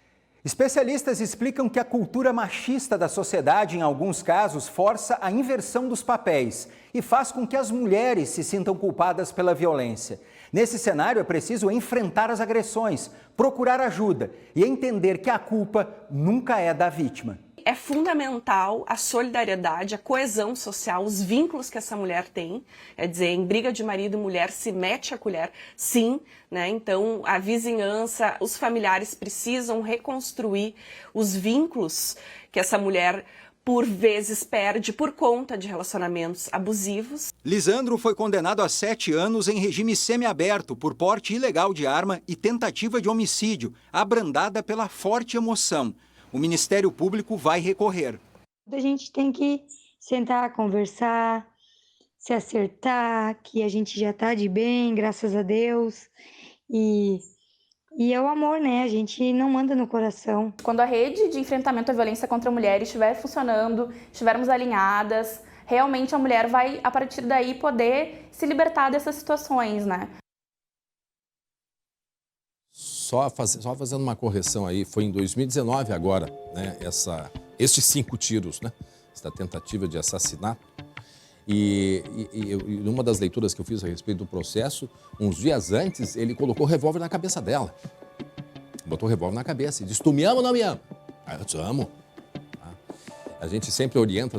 Especialistas explicam que a cultura machista da sociedade, em alguns casos, força a inversão dos papéis e faz com que as mulheres se sintam culpadas pela violência. Nesse cenário, é preciso enfrentar as agressões, procurar ajuda e entender que a culpa nunca é da vítima.
É fundamental a solidariedade, a coesão social, os vínculos que essa mulher tem. Quer dizer, em briga de marido e mulher se mete a colher, sim, né? Então, a vizinhança, os familiares precisam reconstruir os vínculos que essa mulher, por vezes, perde por conta de relacionamentos abusivos.
Lisandro foi condenado a 7 anos em regime semiaberto por porte ilegal de arma e tentativa de homicídio, abrandada pela forte emoção. O Ministério Público vai recorrer.
A gente tem que sentar, conversar, se acertar, que a gente já está de bem, graças a Deus. E é o amor, né? A gente não manda no coração.
Quando a rede de enfrentamento à violência contra a mulher estiver funcionando, estivermos alinhadas, realmente a mulher vai, a partir daí, poder se libertar dessas situações, né?
Só fazendo uma correção aí, foi em 2019 agora, né, estes 5 tiros, né, essa tentativa de assassinato. E numa das leituras que eu fiz a respeito do processo, uns dias antes, ele colocou o revólver na cabeça dela. Botou o revólver na cabeça e disse, tu me ama ou não me ama? Eu te amo. A gente sempre orienta,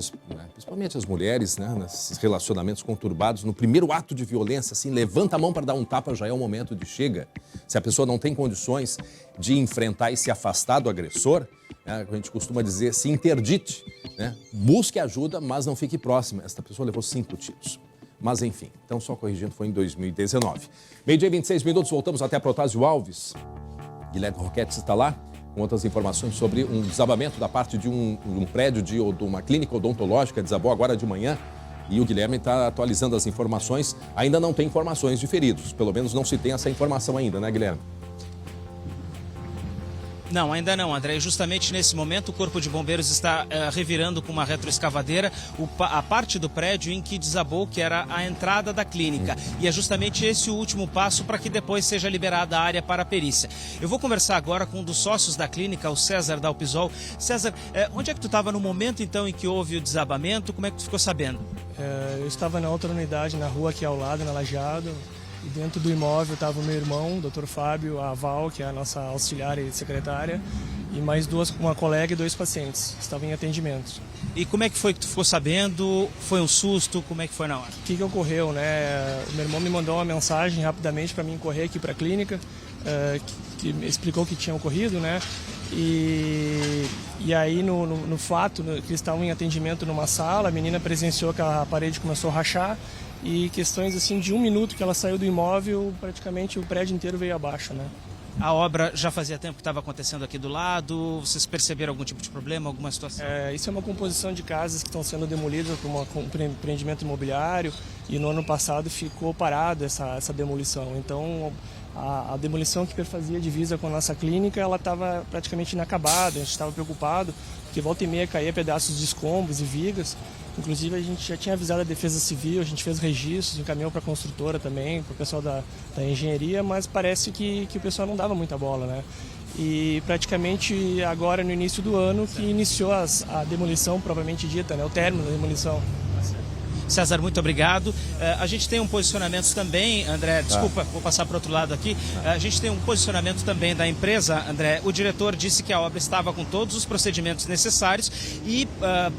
principalmente as mulheres, né, nesses relacionamentos conturbados, no primeiro ato de violência, assim, levanta a mão para dar um tapa, já é o momento de chega. Se a pessoa não tem condições de enfrentar e se afastar do agressor, né, a gente costuma dizer, se interdite, né, busque ajuda, mas não fique próxima. Esta pessoa levou 5 tiros. Mas enfim, então só corrigindo, foi em 2019. Meio-dia e 26 minutos, voltamos até Protásio Alves. Guilherme Roquetes está lá com outras informações sobre um desabamento da parte de um prédio de uma clínica odontológica, desabou agora de manhã. E o Guilherme está atualizando as informações. Ainda não tem informações de feridos, pelo menos não se tem essa informação ainda, né, Guilherme?
Não, ainda não, André. Justamente nesse momento o Corpo de Bombeiros está revirando com uma retroescavadeira a parte do prédio em que desabou, que era a entrada da clínica. E é justamente esse o último passo para que depois seja liberada a área para a perícia. Eu vou conversar agora com um dos sócios da clínica, o César Dalpisol. César, onde é que tu estava no momento então em que houve o desabamento? Como é que tu ficou sabendo?
Eu estava na outra unidade, na rua aqui ao lado, na Lajeado. E dentro do imóvel estava o meu irmão, o Dr. Fábio, a Val, que é a nossa auxiliar e secretária, e mais uma colega e 2 pacientes que estavam em atendimento.
E como é que foi que tu ficou sabendo? Foi um susto? Como é que foi na hora?
O que ocorreu, né? O meu irmão me mandou uma mensagem rapidamente para mim correr aqui para a clínica, que explicou o que tinha ocorrido, né? E aí, no fato, que eles estavam em atendimento numa sala, a menina presenciou que a parede começou a rachar, e questões assim de 1 minuto que ela saiu do imóvel, praticamente o prédio inteiro veio abaixo, né?
A obra já fazia tempo que estava acontecendo aqui do lado? Vocês perceberam algum tipo de problema, alguma situação?
Isso é uma composição de casas que estão sendo demolidas por um empreendimento imobiliário, e no ano passado ficou parado essa demolição. Então a demolição que perfazia divisa com a nossa clínica, ela estava praticamente inacabada. A gente estava preocupado, porque volta e meia caía pedaços de escombros e vigas. Inclusive a gente já tinha avisado a Defesa Civil, a gente fez registros, encaminhou para a construtora também, para o pessoal da engenharia, mas parece que o pessoal não dava muita bola, né? e praticamente agora no início do ano que iniciou a demolição propriamente dita, né, o término da demolição.
César, muito obrigado. A gente tem um posicionamento também, André, desculpa, vou passar para o outro lado aqui. A gente tem um posicionamento também da empresa, André. O diretor disse que a obra estava com todos os procedimentos necessários e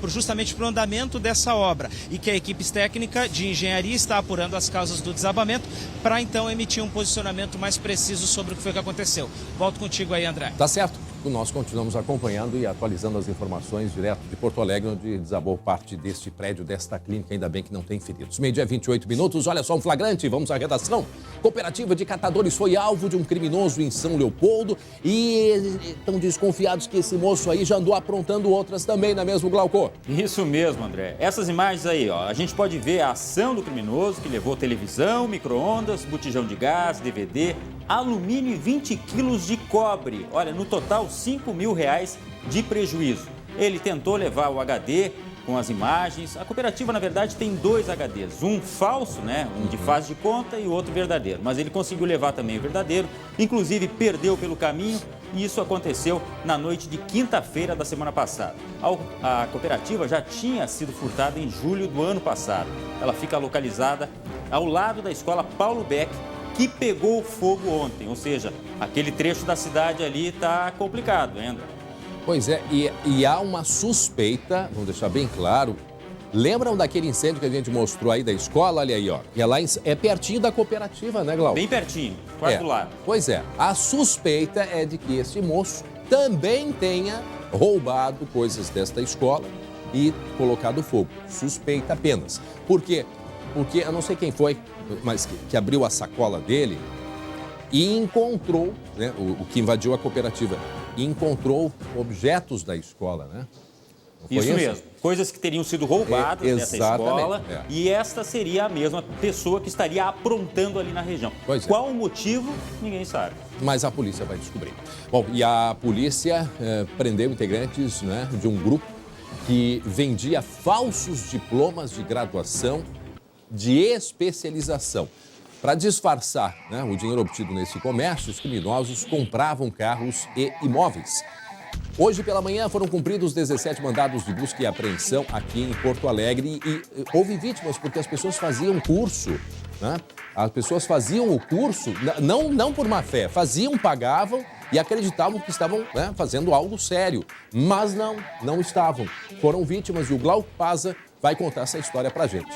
justamente para o andamento dessa obra e que a equipe técnica de engenharia está apurando as causas do desabamento para então emitir um posicionamento mais preciso sobre o que foi que aconteceu. Volto contigo aí, André.
Tá certo. Nós continuamos acompanhando e atualizando as informações direto de Porto Alegre, onde desabou parte deste prédio, desta clínica. Ainda bem que não tem feridos. Meio-dia, 28 minutos. Olha só um flagrante. Vamos à redação. Cooperativa de catadores foi alvo de um criminoso em São Leopoldo e estão desconfiados que esse moço aí já andou aprontando outras também, não é mesmo, Glauco?
Isso mesmo, André. Essas imagens aí, ó, a gente pode ver a ação do criminoso que levou televisão, micro-ondas, botijão de gás, DVD, alumínio e 20 quilos de cobre. Olha, no total, R$5.000 de prejuízo. Ele tentou levar o HD com as imagens. A cooperativa, na verdade, tem 2 HDs. Um falso, né? Um de faz de conta e o outro verdadeiro. Mas ele conseguiu levar também o verdadeiro. Inclusive, perdeu pelo caminho. E isso aconteceu na noite de quinta-feira da semana passada. A cooperativa já tinha sido furtada em julho do ano passado. Ela fica localizada ao lado da escola Paulo Beck, que pegou fogo ontem, ou seja, aquele trecho da cidade ali está complicado, André.
Pois é, e há uma suspeita, vamos deixar bem claro, lembram daquele incêndio que a gente mostrou aí da escola? Olha aí, ó, que é pertinho da cooperativa, né, Glauco?
Bem pertinho, quase do lado.
Pois é, a suspeita é de que esse moço também tenha roubado coisas desta escola e colocado fogo. Suspeita apenas. Por quê? Porque eu não sei quem foi, mas que abriu a sacola dele e encontrou, né, o que invadiu a cooperativa, e encontrou objetos da escola, né?
Isso mesmo, coisas que teriam sido roubadas dessa escola e esta seria a mesma pessoa que estaria aprontando ali na região. Qual o motivo, ninguém sabe.
Mas a polícia vai descobrir. Bom, e a polícia prendeu integrantes, né, de um grupo que vendia falsos diplomas de graduação de especialização. Para disfarçar, né, o dinheiro obtido nesse comércio, os criminosos compravam carros e imóveis. Hoje pela manhã foram cumpridos 17 mandados de busca e apreensão aqui em Porto Alegre e houve vítimas porque as pessoas faziam curso, né? As pessoas faziam o curso, não por má fé, pagavam e acreditavam que estavam, né, fazendo algo sério, mas não estavam. Foram vítimas e o Glauco Paza vai contar essa história pra gente.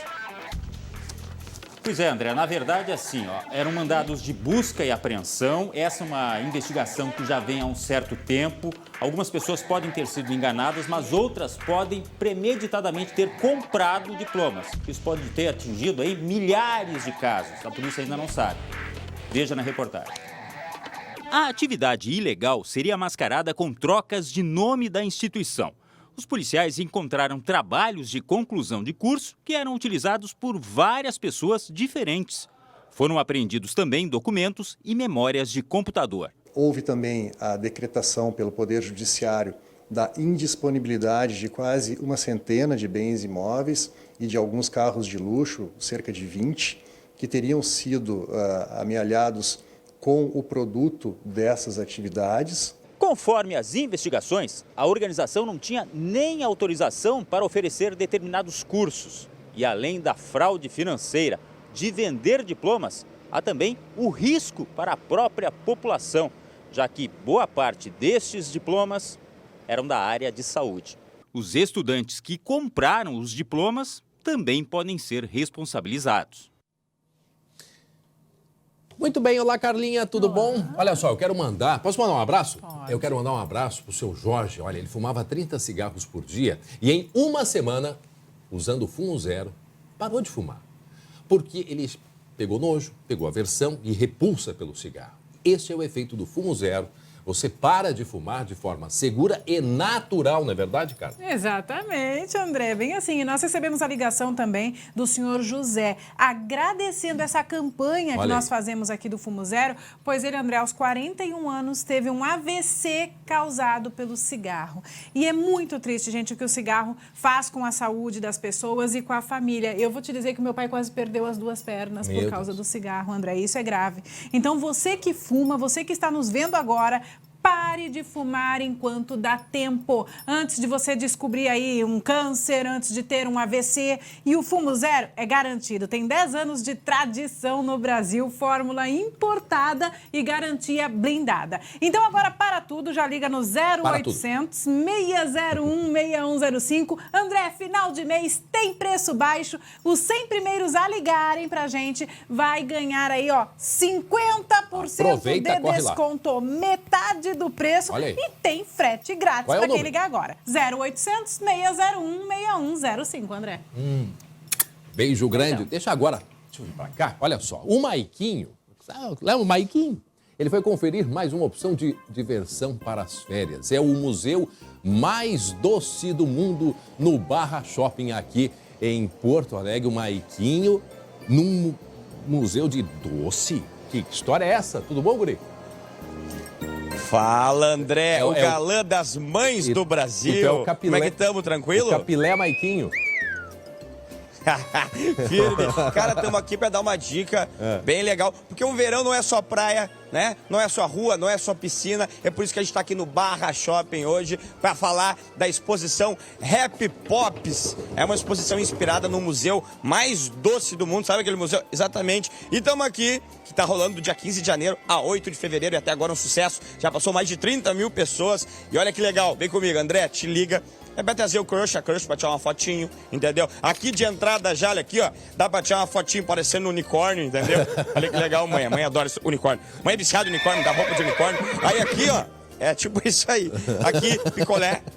Pois é, André, na verdade, assim, ó, eram mandados de busca e apreensão. Essa é uma investigação que já vem há um certo tempo. Algumas pessoas podem ter sido enganadas, mas outras podem premeditadamente ter comprado diplomas. Isso pode ter atingido aí milhares de casos. A polícia ainda não sabe. Veja na reportagem. A atividade ilegal seria mascarada com trocas de nome da instituição. Os policiais encontraram trabalhos de conclusão de curso que eram utilizados por várias pessoas diferentes. Foram apreendidos também documentos e memórias de computador.
Houve também a decretação pelo Poder Judiciário da indisponibilidade de quase uma centena de bens imóveis e de alguns carros de luxo, cerca de 20, que teriam sido amealhados com o produto dessas atividades.
Conforme as investigações, a organização não tinha nem autorização para oferecer determinados cursos. E além da fraude financeira de vender diplomas, há também o risco para a própria população, já que boa parte destes diplomas eram da área de saúde. Os estudantes que compraram os diplomas também podem ser responsabilizados.
Muito bem, olá Carlinha, tudo bom? Olha só, eu quero mandar, posso mandar um abraço?
Pode.
Eu quero mandar um abraço pro seu Jorge, olha, ele fumava 30 cigarros por dia e em uma semana, usando fumo zero, parou de fumar. Porque ele pegou nojo, pegou aversão e repulsa pelo cigarro. Este é o efeito do fumo zero. Você para de fumar de forma segura e natural, não é verdade, cara?
Exatamente, André. Bem assim, e nós recebemos a ligação também do senhor José, agradecendo essa campanha que nós fazemos aqui do Fumo Zero, pois ele, André, aos 41 anos, teve um AVC causado pelo cigarro. E é muito triste, gente, o que o cigarro faz com a saúde das pessoas e com a família. Eu vou te dizer que meu pai quase perdeu as 2 pernas por causa do cigarro, André. Isso é grave. Então, você que fuma, você que está nos vendo agora, Pare de fumar enquanto dá tempo. Antes de você descobrir aí um câncer, antes de ter um AVC. E o Fumo Zero é garantido. Tem 10 anos de tradição no Brasil, fórmula importada e garantia blindada. Então agora para tudo, já liga no 0800 601 6105. André, final de mês tem preço baixo. Os 100 primeiros a ligarem pra gente vai ganhar aí, ó, 50% de desconto. Metade do preço e tem frete grátis para quem ligar agora. 0800 601 6105, André.
Beijo grande. Deixa eu vir para cá. Olha só, o Maiquinho, lembra o Maiquinho? Ele foi conferir mais uma opção de diversão para as férias. É o museu mais doce do mundo no Barra Shopping aqui em Porto Alegre. O Maiquinho num museu de doce. Que história é essa? Tudo bom, guri?
Fala, André, o galã das mães do Brasil.
Então é o Capilé,
como é que estamos, tranquilo?
O Capilé Maiquinho.
Firme. Cara, estamos aqui para dar uma dica bem legal, porque o verão não é só praia, né? Não é só rua, não é só piscina. É por isso que a gente está aqui no Barra Shopping hoje para falar da exposição Happy Pops. É uma exposição inspirada no museu mais doce do mundo, sabe aquele museu? Exatamente. E estamos aqui, que está rolando do dia 15 de janeiro a 8 de fevereiro e até agora um sucesso. Já passou mais de 30 mil pessoas. E olha que legal, vem comigo, André, te liga. É pra trazer a crush pra tirar uma fotinho, entendeu? Aqui de entrada já, olha aqui, ó, dá pra tirar uma fotinho parecendo um unicórnio, entendeu? Olha que legal, mãe. A mãe adora esse unicórnio. Mãe é viciada de unicórnio, dá roupa de unicórnio. Aí aqui, ó, é tipo isso aí. Aqui,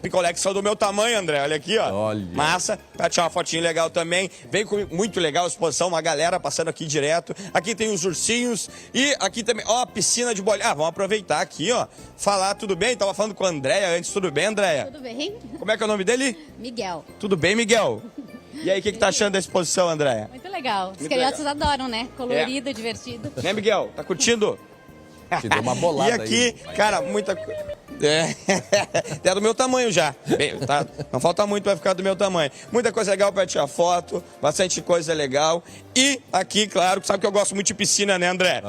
picolé que são do meu tamanho, André. Olha aqui, ó.
Olha.
Massa, pra tirar uma fotinho legal também. Vem comigo, muito legal a exposição, uma galera passando aqui direto. Aqui tem os ursinhos e aqui também, ó, piscina de bolinha. Ah, vamos aproveitar aqui, ó. Falar, tudo bem? Tava falando com a Andréia antes, tudo bem, Andréia?
Tudo bem.
Como é que é o nome dele?
Miguel.
Tudo bem, Miguel? E aí, o que tá achando da exposição, Andréia?
Muito legal. Os
Muito
crianças
legal.
adoram, né? Colorido, divertido.
Né, Miguel? Tá curtindo?
Te deu uma bolada.
E aqui, cara, muita coisa. É do meu tamanho já. Bem, tá? Não falta muito pra ficar do meu tamanho. Muita coisa legal pra tirar foto, bastante coisa legal. E aqui, claro, sabe que eu gosto muito de piscina, né, André?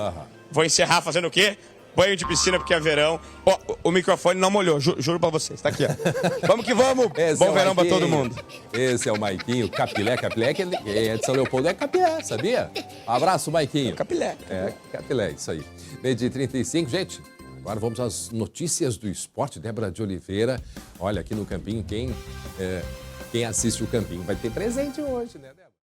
Vou encerrar fazendo o quê? Banho de piscina, porque é verão. Ó, o microfone não molhou, juro pra vocês. Tá aqui, ó. Vamos que vamos. Bom verão pra todo mundo.
Esse é o Maiquinho, Capilé, que é de São Leopoldo, é Capilé, sabia? Abraço, Maiquinho.
Capilé.
É, Capilé, isso aí. Meio de 35, gente. Agora vamos às notícias do esporte. Débora de Oliveira, olha, aqui no Campinho, quem assiste o Campinho vai ter presente hoje, né, Débora?